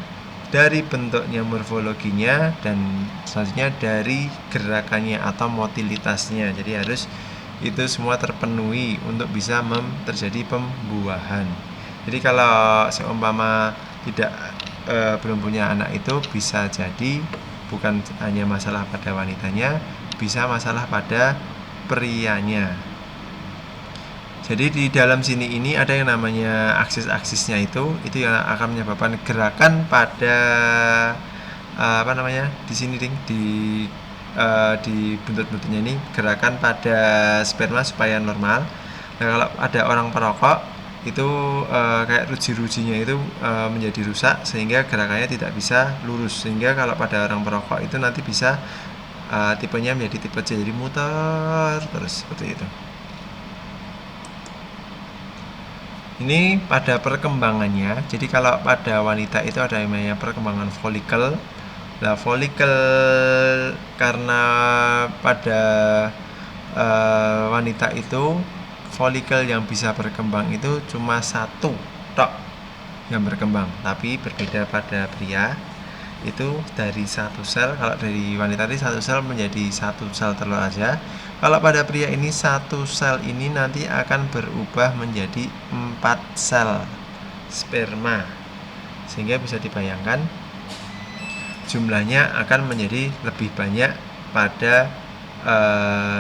dari bentuknya, morfologinya, dan selanjutnya dari gerakannya atau motilitasnya. Jadi harus itu semua terpenuhi untuk bisa terjadi pembuahan. Jadi kalau seumpama tidak belum punya anak, itu bisa jadi bukan hanya masalah pada wanitanya, bisa masalah pada prianya. Jadi di dalam sini ini ada yang namanya aksis-aksisnya, itu yang akan menyebabkan gerakan pada di sini di buntut-buntutnya ini, gerakan pada sperma supaya normal. Nah kalau ada orang perokok itu kayak ruji-rujinya itu menjadi rusak sehingga gerakannya tidak bisa lurus, sehingga kalau pada orang perokok itu nanti bisa tipenya menjadi tipe C, jadi muter terus seperti itu. Ini pada perkembangannya. Jadi kalau pada wanita itu ada yang namanya perkembangan folikel. Nah folikel, karena pada wanita itu folikel yang bisa berkembang itu cuma satu tok yang berkembang, tapi berbeda pada pria. Itu dari satu sel. Kalau dari wanita ini satu sel menjadi satu sel telur aja. Kalau pada pria ini satu sel ini nanti akan berubah menjadi 4 sel sperma, sehingga bisa dibayangkan jumlahnya akan menjadi lebih banyak pada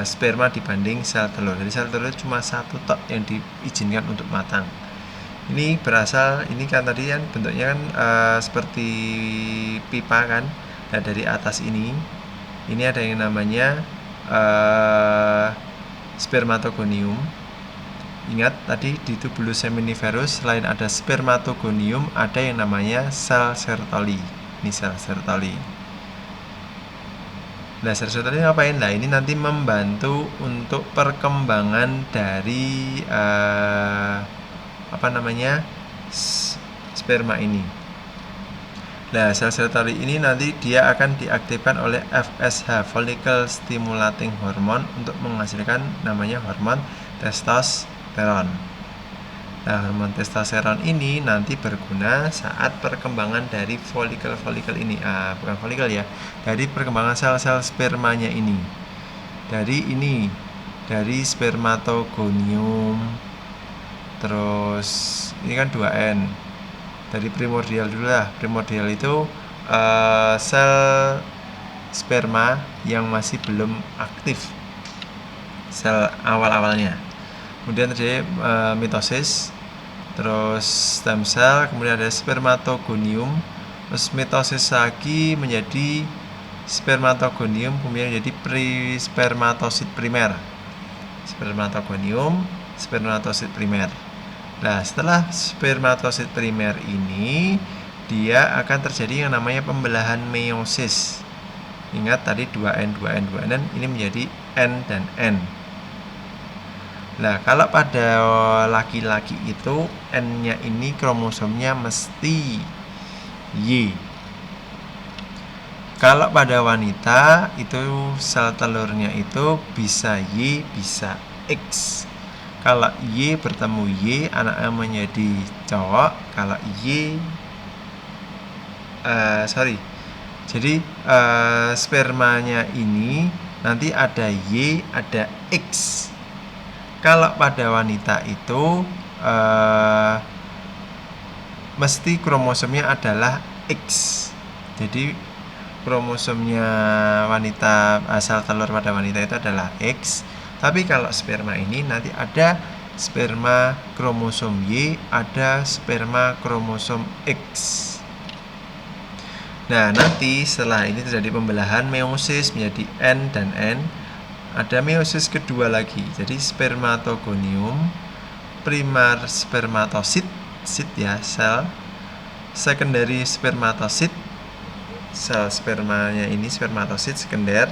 sperma dibanding sel telur. Jadi sel telur cuma satu tok yang diizinkan untuk matang. Ini berasal, ini kan tadi kan bentuknya kan seperti pipa kan. Nah dari atas ini ada yang namanya spermatogonium. Ingat tadi di tubulus seminiferus selain ada spermatogonium, ada yang namanya sel Sertoli. Ini sel Sertoli. Nah sel Sertoli ngapain? Nah ini nanti membantu untuk perkembangan dari sperma ini. Nah sel Sertoli ini nanti dia akan diaktifkan oleh FSH, follicle stimulating hormone, untuk menghasilkan namanya hormon testosteron. Nah hormon testosteron ini nanti berguna saat perkembangan dari folikel ini, bukan folikel ya, dari perkembangan sel-sel spermanya ini. Dari spermatogonium, terus ini kan 2N. Dari primordial dulu lah. Primordial itu sel sperma yang masih belum aktif, sel awal-awalnya. Kemudian terjadi mitosis, terus stem cell, kemudian ada spermatogonium, terus mitosis lagi menjadi spermatogonium, kemudian jadi spermatosit primer. Spermatogonium, spermatosit primer. Nah setelah spermatosit primer ini, dia akan terjadi yang namanya pembelahan meiosis. Ingat tadi 2N, ini menjadi N dan N. Nah kalau pada laki-laki itu N-nya ini kromosomnya mesti Y. Kalau pada wanita itu sel telurnya itu bisa Y, bisa X. Kalau Y bertemu Y, anaknya menjadi cowok. Kalau jadi spermanya ini nanti ada Y, ada X. Kalau pada wanita itu mesti kromosomnya adalah X. Jadi kromosomnya wanita, sel telur pada wanita itu adalah X. Tapi kalau sperma ini nanti ada sperma kromosom Y, ada sperma kromosom X. Nah nanti setelah ini terjadi pembelahan meiosis menjadi N dan N. Ada meiosis kedua lagi. Jadi spermatogonium, primar spermatosit, sel, secondary spermatosit, sel spermanya ini spermatosit sekunder.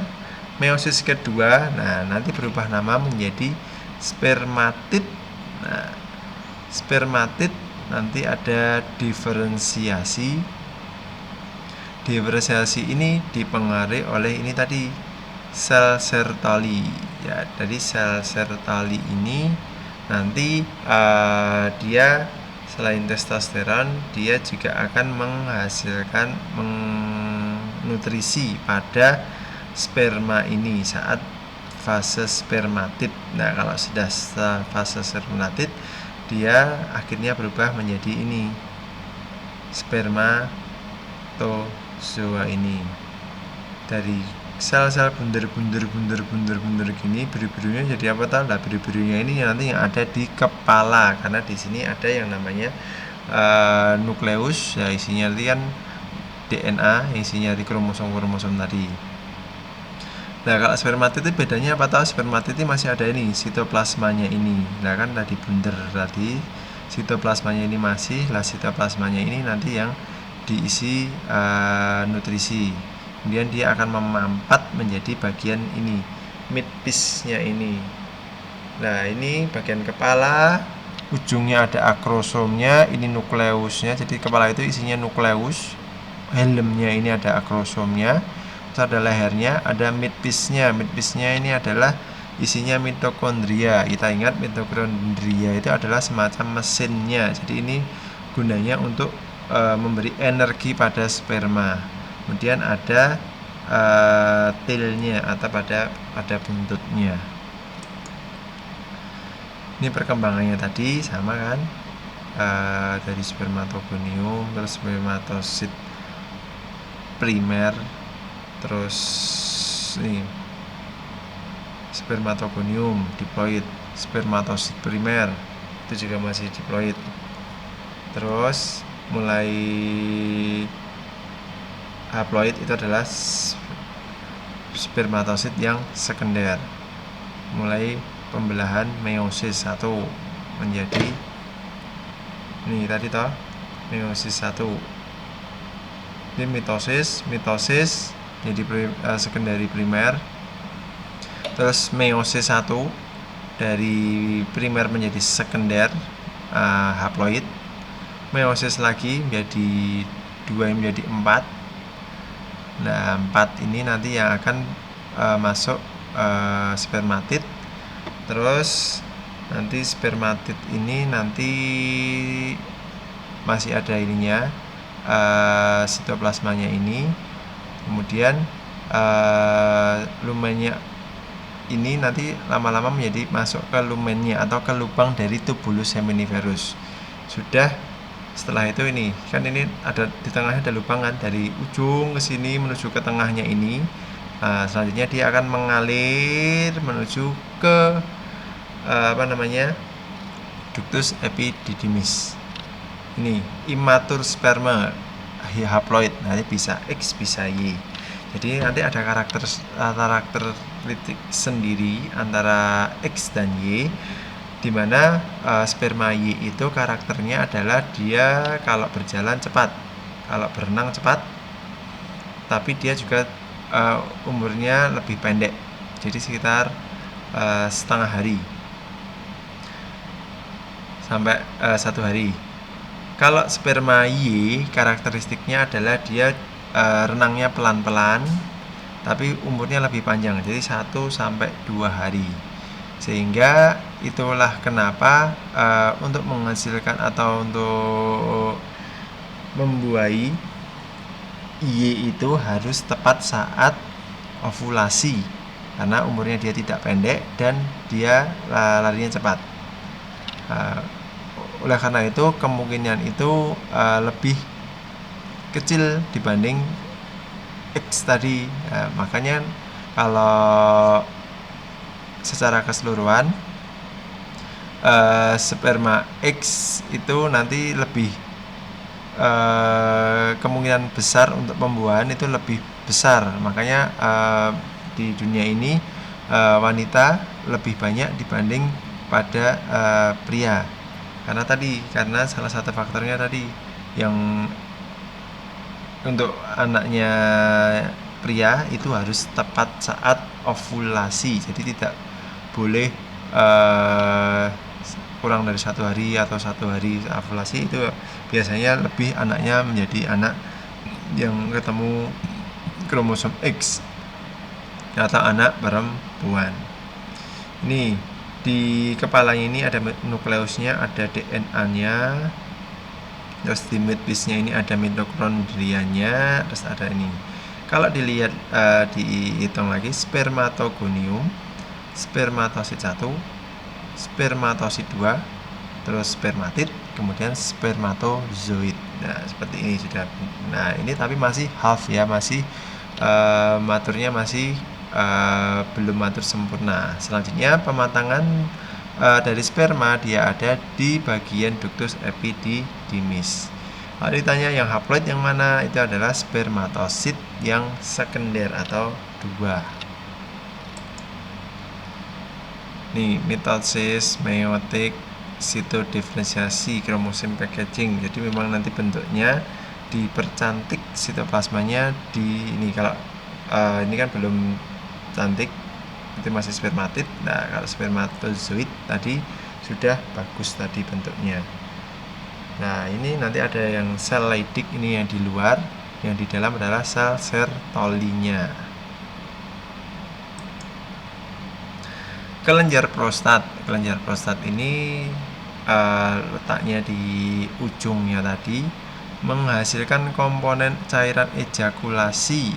Meiosis kedua, nah nanti berubah nama menjadi spermatid. Nah, spermatid nanti ada diferensiasi. Diferensiasi ini dipengaruhi oleh ini tadi, sel Sertoli. Ya, dari sel Sertoli ini nanti dia selain testosteron, dia juga akan menghasilkan nutrisi pada sperma ini saat fase spermatid. Nah, kalau sudah fase spermatid, dia akhirnya berubah menjadi ini, spermatozoa ini. Dari sel-sel bunder gini, biru-birunya jadi apa tahu? Nah, biru-birunya ini nanti yang ada di kepala, karena di sini ada yang namanya nukleus, ya isinya nanti kan DNA, isinya di kromosom tadi. Nah, kalau spermatid itu bedanya apa tahu? Spermatid itu masih ada ini sitoplasmanya ini. Nah, kan tadi bunder tadi, sitoplasmanya ini masih, lah sitoplasmanya ini nanti yang diisi nutrisi. Kemudian dia akan memampat menjadi bagian ini, midpiece-nya ini. Nah, ini bagian kepala, ujungnya ada akrosomnya, ini nukleusnya. Jadi kepala itu isinya nukleus, helmnya ini ada akrosomnya. Terus ada lehernya, ada midpiece-nya. Midpiece-nya ini adalah isinya mitokondria. Kita ingat mitokondria itu adalah semacam mesinnya. Jadi ini gunanya untuk memberi energi pada sperma. Kemudian ada tailnya atau pada buntutnya. Ini perkembangannya tadi sama kan, dari spermatogonium, terus spermatosit primer, terus ini spermatogonium, diploid, spermatosit primer itu juga masih diploid. Terus mulai haploid itu adalah spermatosit yang sekunder. Mulai pembelahan meiosis 1 menjadi ini tadi toh, meiosis 1. Ini mitosis jadi secondary primer. Terus meiosis 1 dari primer menjadi sekunder, haploid. Meiosis lagi menjadi 2 menjadi 4. Nah, 4 ini nanti yang akan masuk spermatid. Terus nanti spermatid ini nanti masih ada ininya, sitoplasmanya ini. Kemudian lumennya ini nanti lama-lama menjadi masuk ke lumennya atau ke lubang dari tubulus seminiferus. Sudah setelah itu ini kan ini ada di tengahnya ada lubang kan, dari ujung ke sini menuju ke tengahnya ini. Selanjutnya dia akan mengalir menuju ke ductus epididymis. Ini immature sperma haploid, nanti bisa X bisa Y. Jadi nanti ada karakteristik sendiri antara X dan Y, di mana sperma Y itu karakternya adalah dia kalau berjalan cepat, kalau berenang cepat, tapi dia juga umurnya lebih pendek, jadi sekitar setengah hari sampai 1 hari. Kalau sperma Y karakteristiknya adalah dia renangnya pelan-pelan, tapi umurnya lebih panjang, jadi 1 sampai 2 hari. Sehingga itulah kenapa untuk menghasilkan atau untuk membuahi Y itu harus tepat saat ovulasi, karena umurnya dia tidak pendek dan dia larinya cepat. Oleh karena itu kemungkinan itu lebih kecil dibanding X tadi. Makanya kalau secara keseluruhan sperma X itu nanti lebih kemungkinan besar untuk pembuahan itu lebih besar. Makanya di dunia ini wanita lebih banyak dibanding pada pria, karena salah satu faktornya tadi yang untuk anaknya pria itu harus tepat saat ovulasi, jadi tidak boleh kurang dari 1 hari atau 1 hari ovulasi. Itu biasanya lebih anaknya menjadi anak yang ketemu kromosom X atau anak perempuan. Ini di kepalanya ini ada nukleusnya, ada DNA-nya, terus di midpiece-nya ini ada mitokondrianya, terus ada ini. Kalau dilihat dihitung lagi, spermatogonium, spermatosit 1, spermatosit 2, terus spermatid, kemudian spermatozoid. Nah, seperti ini sudah. Nah, ini tapi masih half ya, masih maturnya masih belum matur sempurna. Selanjutnya pematangan dari sperma dia ada di bagian ductus epididymis. Kalau ditanya yang haploid yang mana, itu adalah spermatosit yang sekunder atau 2. Nih, mitosis, meiotik, sitodiferensiasi, kromosom packaging. Jadi memang nanti bentuknya dipercantik sitoplasmanya di ini. Kalau ini kan belum cantik, itu masih spermatid. Nah, kalau spermatozoid tadi sudah bagus tadi bentuknya. Nah, ini nanti ada yang sel Leydig, ini yang di luar, yang di dalam adalah sel Sertolinya. Kelenjar prostat. Kelenjar prostat ini letaknya di ujungnya tadi, menghasilkan komponen cairan ejakulasi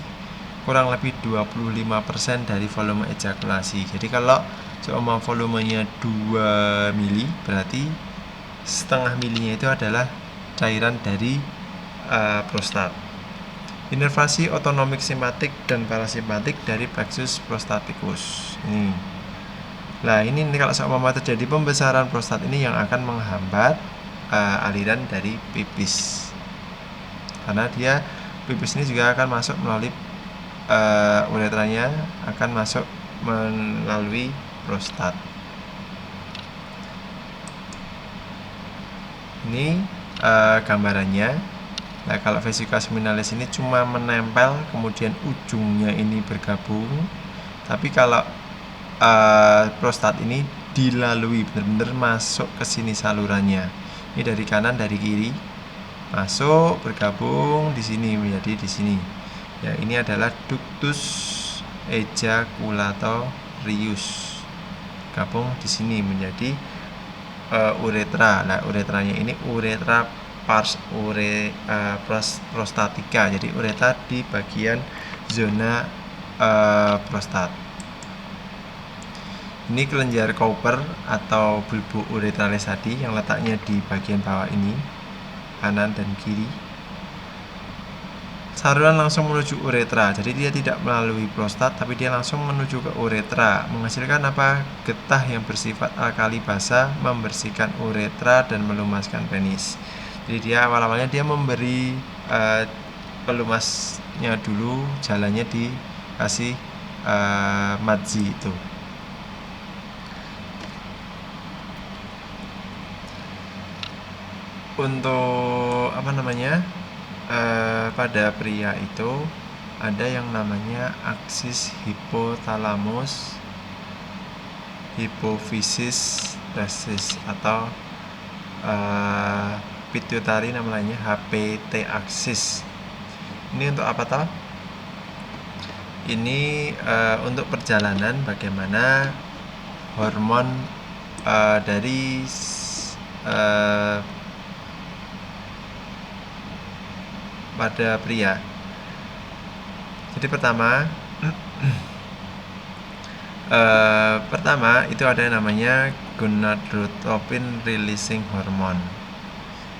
kurang lebih 25% dari volume ejakulasi. Jadi kalau seumpama volumenya 2 mili, berarti setengah milinya itu adalah cairan dari prostat. Inervasi otonomik simpatik dan parasimpatik dari plexus prostaticus. Ini. Nah, ini kalau seumpama terjadi pembesaran prostat ini yang akan menghambat aliran dari pipis. Karena dia pipis ini juga akan masuk melalui uretranya, akan masuk melalui prostat. Ini gambarannya. Nah, kalau vesica seminalis ini cuma menempel, kemudian ujungnya ini bergabung. Tapi kalau prostat ini dilalui, benar-benar masuk ke sini salurannya. Ini dari kanan, dari kiri, masuk, bergabung di sini menjadi di sini. Ya, ini adalah ductus ejaculatorius. Gabung di sini menjadi uretra. Nah, uretranya ini uretra prostatica. Jadi uretra di bagian zona prostat. Ini kelenjar Cowper atau bulbo uretralis tadi yang letaknya di bagian bawah ini, kanan dan kiri. Saluran langsung menuju uretra, jadi dia tidak melalui prostat, tapi dia langsung menuju ke uretra, menghasilkan apa? Getah yang bersifat alkali basa, membersihkan uretra dan melumaskan penis. Jadi dia awal-awalnya dia memberi pelumasnya dulu, jalannya dikasih madzi itu. Untuk apa namanya? Pada pria itu ada yang namanya aksis hipotalamus, hipofisis tesis, atau pituitari namanya HPT aksis. Ini untuk apa toh? Ini untuk perjalanan bagaimana hormon dari pada pria. Jadi pertama itu ada yang namanya gonadotropin releasing hormone.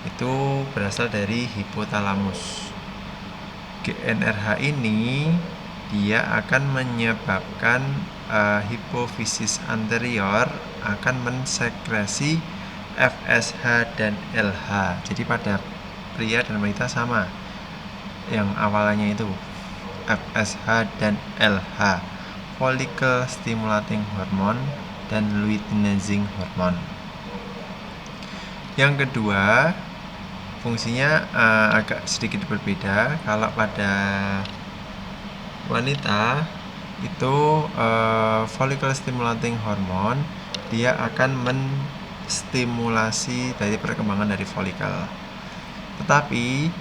Itu berasal dari hipotalamus. GnRH ini dia akan menyebabkan hipofisis anterior akan mensekresi FSH dan LH. Jadi pada pria dan wanita sama. Yang awalnya itu FSH dan LH, follicle stimulating hormone dan luteinizing hormone. Yang kedua, fungsinya agak sedikit berbeda. Kalau pada wanita itu follicle stimulating hormone dia akan menstimulasi dari perkembangan dari folikel. Tetapi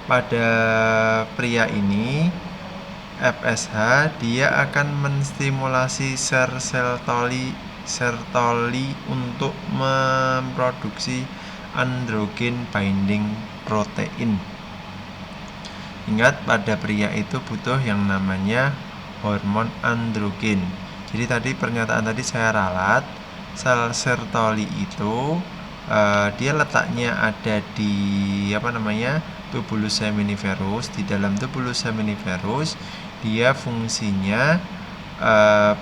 pada pria ini FSH dia akan menstimulasi sertoli untuk memproduksi androgen binding protein. Ingat, pada pria itu butuh yang namanya hormon androgen. Jadi tadi pernyataan tadi saya ralat, sel sertoli itu dia letaknya ada di tubulus seminiferus. Di dalam tubulus seminiferus dia fungsinya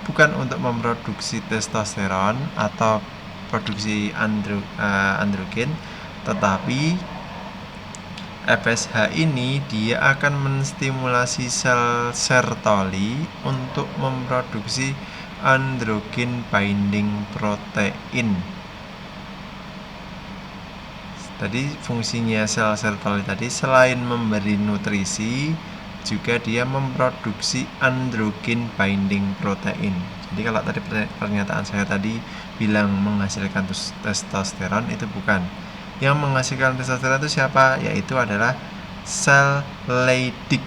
bukan untuk memproduksi testosteron atau produksi androgen, tetapi FSH ini dia akan menstimulasi sel sertoli untuk memproduksi androgen binding protein. Tadi fungsinya sel sertoli tadi selain memberi nutrisi juga dia memproduksi androgen binding protein. Jadi kalau tadi pernyataan saya tadi bilang menghasilkan testosteron, itu bukan. Yang menghasilkan testosteron itu siapa? Yaitu adalah sel Leydig.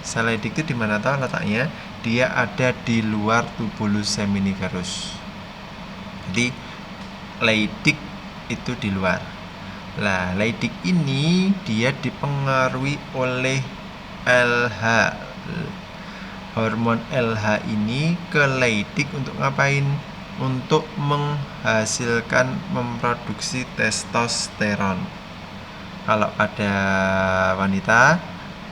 Sel Leydig itu di mana tahu letaknya? Dia ada di luar tubulus seminiferus. Jadi Leydig itu di luar. Nah, Leydig ini dia dipengaruhi oleh LH. Hormon LH ini ke Leydig untuk ngapain? Untuk menghasilkan memproduksi testosteron. Kalau pada wanita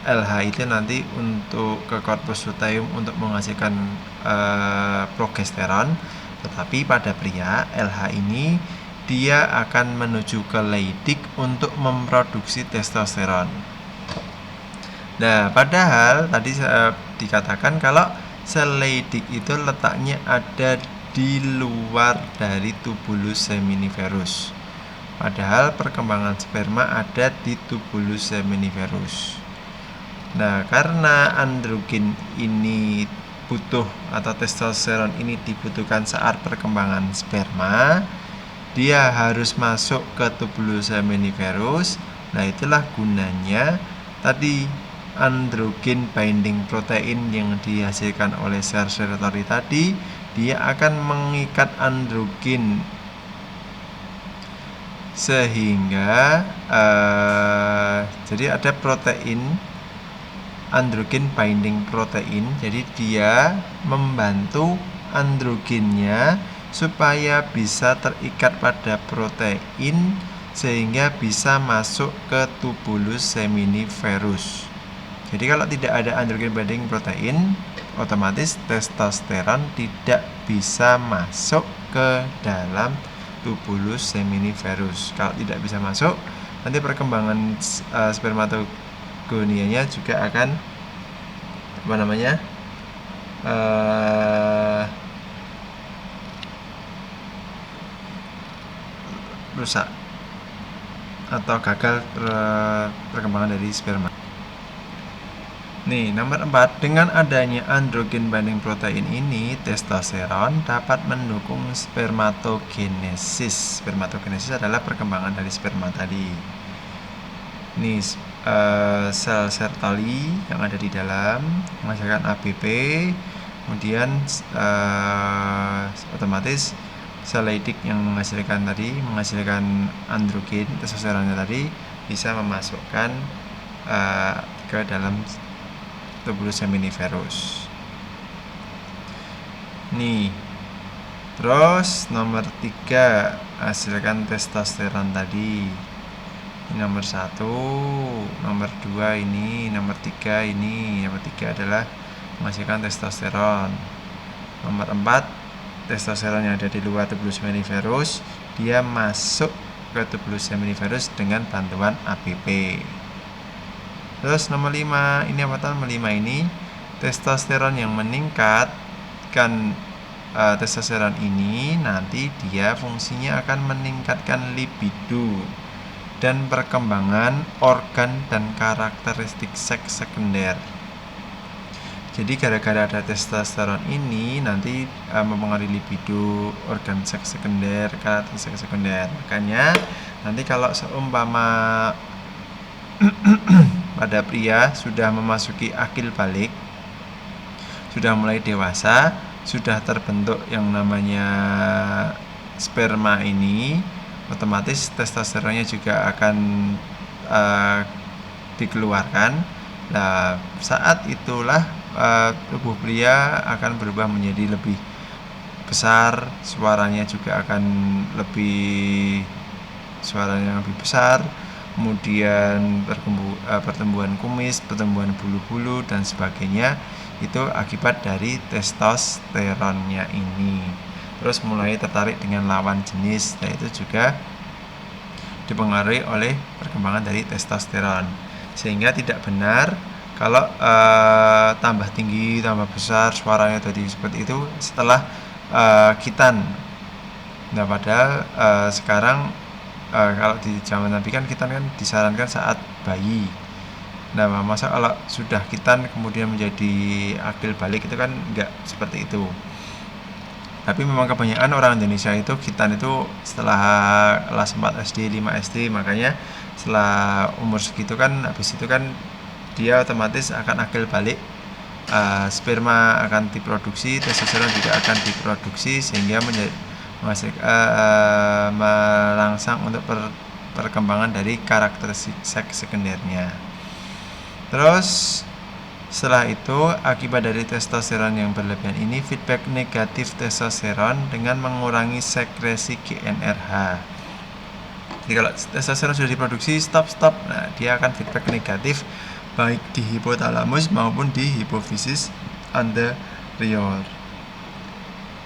LH itu nanti untuk ke corpus luteum untuk menghasilkan progesteron, tetapi pada pria LH ini dia akan menuju ke Leydig untuk memproduksi testosteron. Nah, padahal tadi dikatakan kalau sel Leydig itu letaknya ada di luar dari tubulus seminiferus. Padahal perkembangan sperma ada di tubulus seminiferus. Nah, karena androgen ini butuh atau testosteron ini dibutuhkan saat perkembangan sperma, dia harus masuk ke tubulus seminiferus. Nah, itulah gunanya tadi androgen binding protein yang dihasilkan oleh sel sertoli tadi, dia akan mengikat androgen sehingga jadi ada protein androgen binding protein. Jadi dia membantu androgennya supaya bisa terikat pada protein sehingga bisa masuk ke tubulus seminiferus. Jadi kalau tidak ada androgen binding protein, otomatis testosteron tidak bisa masuk ke dalam tubulus seminiferus. Kalau tidak bisa masuk, nanti perkembangan spermatogonianya juga akan rusak atau gagal perkembangan dari sperma. Nih, nomor 4, dengan adanya androgen binding protein ini, testosteron dapat mendukung spermatogenesis. Spermatogenesis adalah perkembangan dari sperma tadi. Nih, sel sertoli yang ada di dalam menghasilkan ABP, kemudian otomatis sel Leydig yang menghasilkan androgen testosteronnya tadi bisa memasukkan ke dalam tubulus seminiferus. Nih, terus nomor 3, hasilkan testosteron tadi. Ini nomor 1, nomor 2 ini, nomor 3 ini. Nomor 3 adalah menghasilkan testosteron. Nomor 4, testosteron yang ada di luar tubulus seminiferus, dia masuk ke tubulus seminiferus dengan bantuan ABP. Terus nomor 5, ini apa tahu? Nomor 5 ini testosteron yang meningkatkan testosteron ini nanti dia fungsinya akan meningkatkan libido. dan perkembangan organ dan karakteristik seks sekunder. Jadi gara-gara ada testosteron ini nanti mempengaruhi libido, organ seks sekunder, karakteristik seks sekunder. Makanya nanti kalau seumpama pada pria sudah memasuki akil balik, sudah mulai dewasa, sudah terbentuk yang namanya sperma ini, otomatis testosteronnya juga akan dikeluarkan. Nah, saat itulah tubuh pria akan berubah menjadi lebih besar, suaranya lebih besar, kemudian pertumbuhan kumis, pertumbuhan bulu-bulu dan sebagainya. Itu akibat dari testosteronnya ini. Terus mulai tertarik dengan lawan jenis, nah itu juga dipengaruhi oleh perkembangan dari testosteron. Sehingga tidak benar kalau tambah tinggi, tambah besar suaranya tadi seperti itu setelah khitan. Nah padahal sekarang kalau di zaman Nabi kan khitan kan disarankan saat bayi. Nah, masa kalau sudah khitan kemudian menjadi akil balik itu kan enggak seperti itu. Tapi memang kebanyakan orang Indonesia itu khitan itu setelah kelas 4 SD, 5 SD, makanya setelah umur segitu kan habis itu kan dia otomatis akan akil balik. Sperma akan diproduksi, testosteron juga akan diproduksi sehingga merangsang untuk perkembangan dari karakteristik seks sekundernya. Terus setelah itu akibat dari testosteron yang berlebihan ini, feedback negatif testosteron dengan mengurangi sekresi GnRH. Jadi kalau testosteron sudah diproduksi stop, nah dia akan feedback negatif baik di hipotalamus maupun di hipofisis anterior.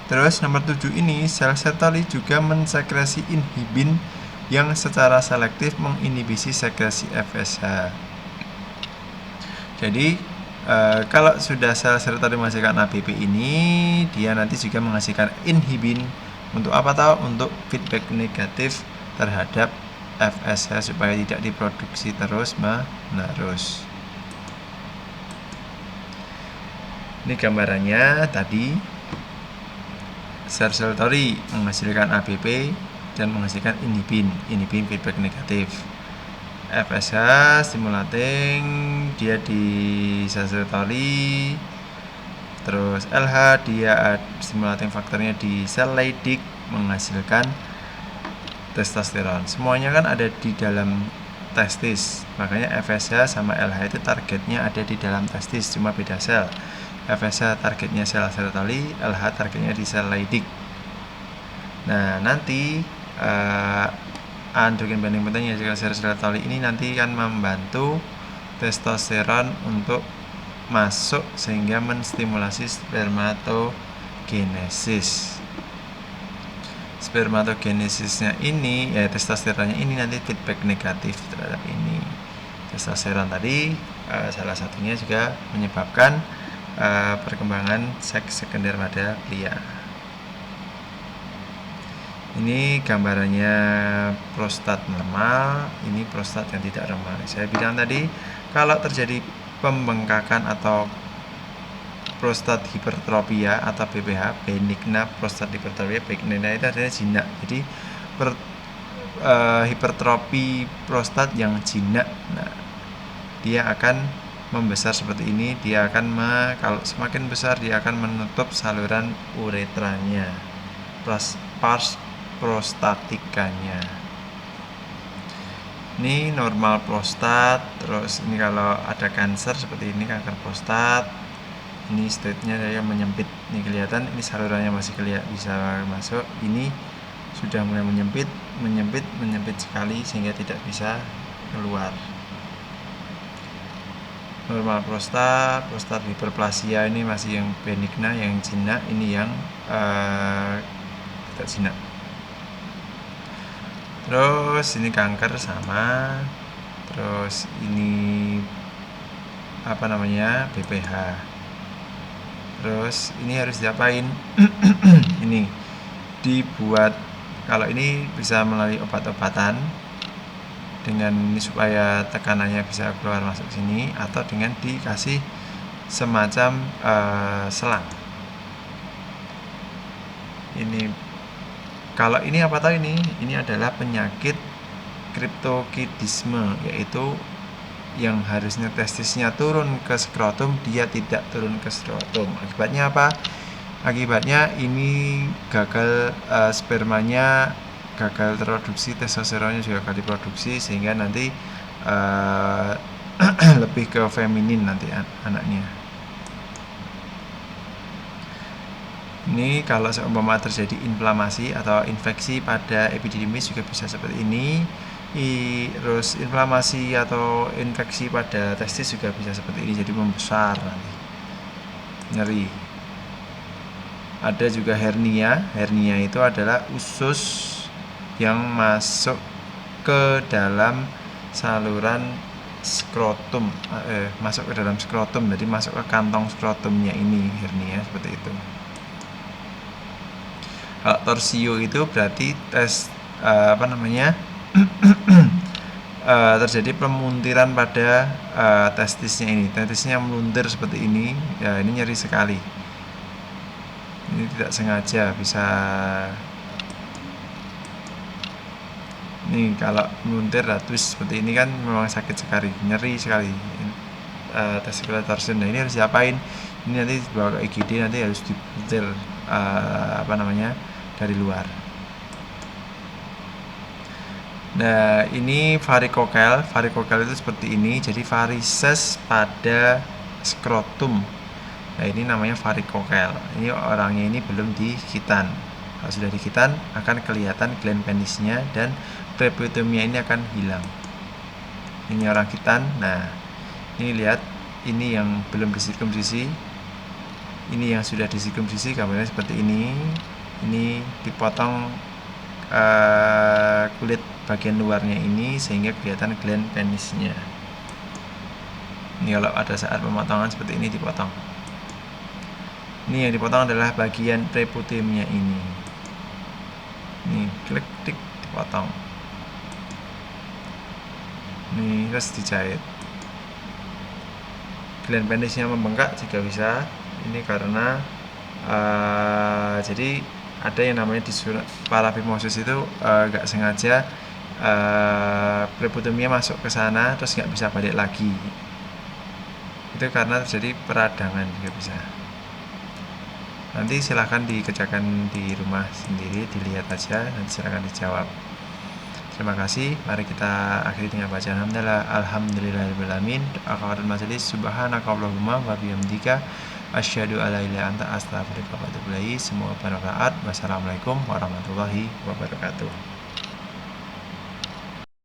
Terus nomor 7 ini, sel Sertoli juga mensekresi inhibin yang secara selektif menginhibisi sekresi FSH. Jadi kalau sudah sel Sertoli menghasilkan ABP ini, dia nanti juga menghasilkan inhibin. Untuk apa tahu? Untuk feedback negatif terhadap FSH supaya tidak diproduksi terus menerus. Ini gambarannya tadi. Sel Sertoli menghasilkan ABP dan menghasilkan inhibin feedback negatif. FSH stimulating dia di sel Sertoli, terus LH dia stimulating faktornya di sel Leydig menghasilkan testosteron. Semuanya kan ada di dalam testis, makanya FSH sama LH itu targetnya ada di dalam testis, cuma beda sel. FSH targetnya sel Sertoli, LH targetnya di sel Leydig. Nah nanti androgen binding protein yang sel Sertoli ini nanti akan membantu testosteron untuk masuk sehingga menstimulasi spermatogenesis. Spermatogenesisnya ini testosteronnya ini nanti feedback negatif terhadap ini. Testosteron tadi salah satunya juga menyebabkan perkembangan seks sekunder pada pria. Ini gambarannya prostat normal, ini prostat yang tidak normal. Saya bilang tadi kalau terjadi pembengkakan atau prostat hipertropia atau BPH, benigna prostat hipertropia, benigna itu artinya jinak. Jadi hipertrofi prostat yang jinak. Nah, dia akan membesar seperti ini, dia akan kalau semakin besar dia akan menutup saluran uretranya, pars prostatikanya. Ini normal prostat. Terus ini kalau ada kanker seperti ini, kanker prostat, ini state-nya saya menyempit. Ini kelihatan, ini salurannya masih bisa masuk. Ini sudah mulai menyempit sekali sehingga tidak bisa keluar. Normal prostat hiperplasia ini masih yang benigna, yang jinak, ini yang tidak jinak. Terus ini kanker sama. Terus ini BPH. Terus ini harus diapain? Ini dibuat, kalau ini bisa melalui obat-obatan. dengan ini supaya tekanannya bisa keluar masuk sini, atau dengan dikasih semacam selang. Ini kalau ini apa tahu ini adalah penyakit kriptokidisme, yaitu yang harusnya testisnya turun ke skrotum dia tidak turun ke skrotum. Akibatnya apa? Akibatnya ini gagal, spermanya gagal terproduksi, testosteronnya juga gagal diproduksi, sehingga nanti lebih ke feminin nanti anaknya. Ini kalau seumpama terjadi inflamasi atau infeksi pada epididymis juga bisa seperti ini. Terus inflamasi atau infeksi pada testis juga bisa seperti ini, jadi membesar nanti, nyeri. Ada juga hernia. Hernia itu adalah usus yang masuk ke dalam saluran skrotum, masuk ke dalam skrotum, jadi masuk ke kantong skrotumnya ini, hernia seperti itu. Kalau torsio itu berarti terjadi pemuntiran pada testisnya ini. Testisnya meluntir seperti ini. Ya, ini nyeri sekali. Ini tidak sengaja bisa. Ini kalau meluntir twist seperti ini kan memang sakit sekali, nyeri sekali. Testicular torsion. Nah, ini harus diapain? Ini nanti dibawa ke IGD, nanti harus diputir dari luar. Nah, ini varikokel. Varikokel itu seperti ini, jadi varises pada skrotum. Nah, ini namanya varikokel. Ini orangnya ini belum dikitan. Kalau sudah dikitan akan kelihatan gland penisnya dan preputumnya ini akan hilang. Ini orang kitan. Nah, ini lihat, ini yang belum disirkumsisi. Ini yang sudah disirkumsisi, gambarnya seperti ini. Ini dipotong kulit bagian luarnya ini sehingga kelihatan gland penisnya. Ini kalau ada saat pemotongan seperti ini dipotong. Ini yang dipotong adalah bagian preputumnya ini. Ini klik tik dipotong. Ini terus dijahit. Gland penisnya membengkak juga bisa. Ini karena jadi ada yang namanya parafimosis itu nggak sengaja preputumnya masuk ke sana terus nggak bisa balik lagi. Itu karena terjadi peradangan juga bisa. Nanti silahkan dikerjakan di rumah sendiri, dilihat aja, nanti silahkan dijawab. Terima kasih. Mari kita akhiri dengan bacaan alhamdulillahirobbilalamin. Akhirul majelis subhanakallahumma wa bihamdika asyhadu alla ilaha illa anta astaghfiruka wa atubu ilaik. Semoga bermanfaat. Wassalamualaikum warahmatullahi wabarakatuh.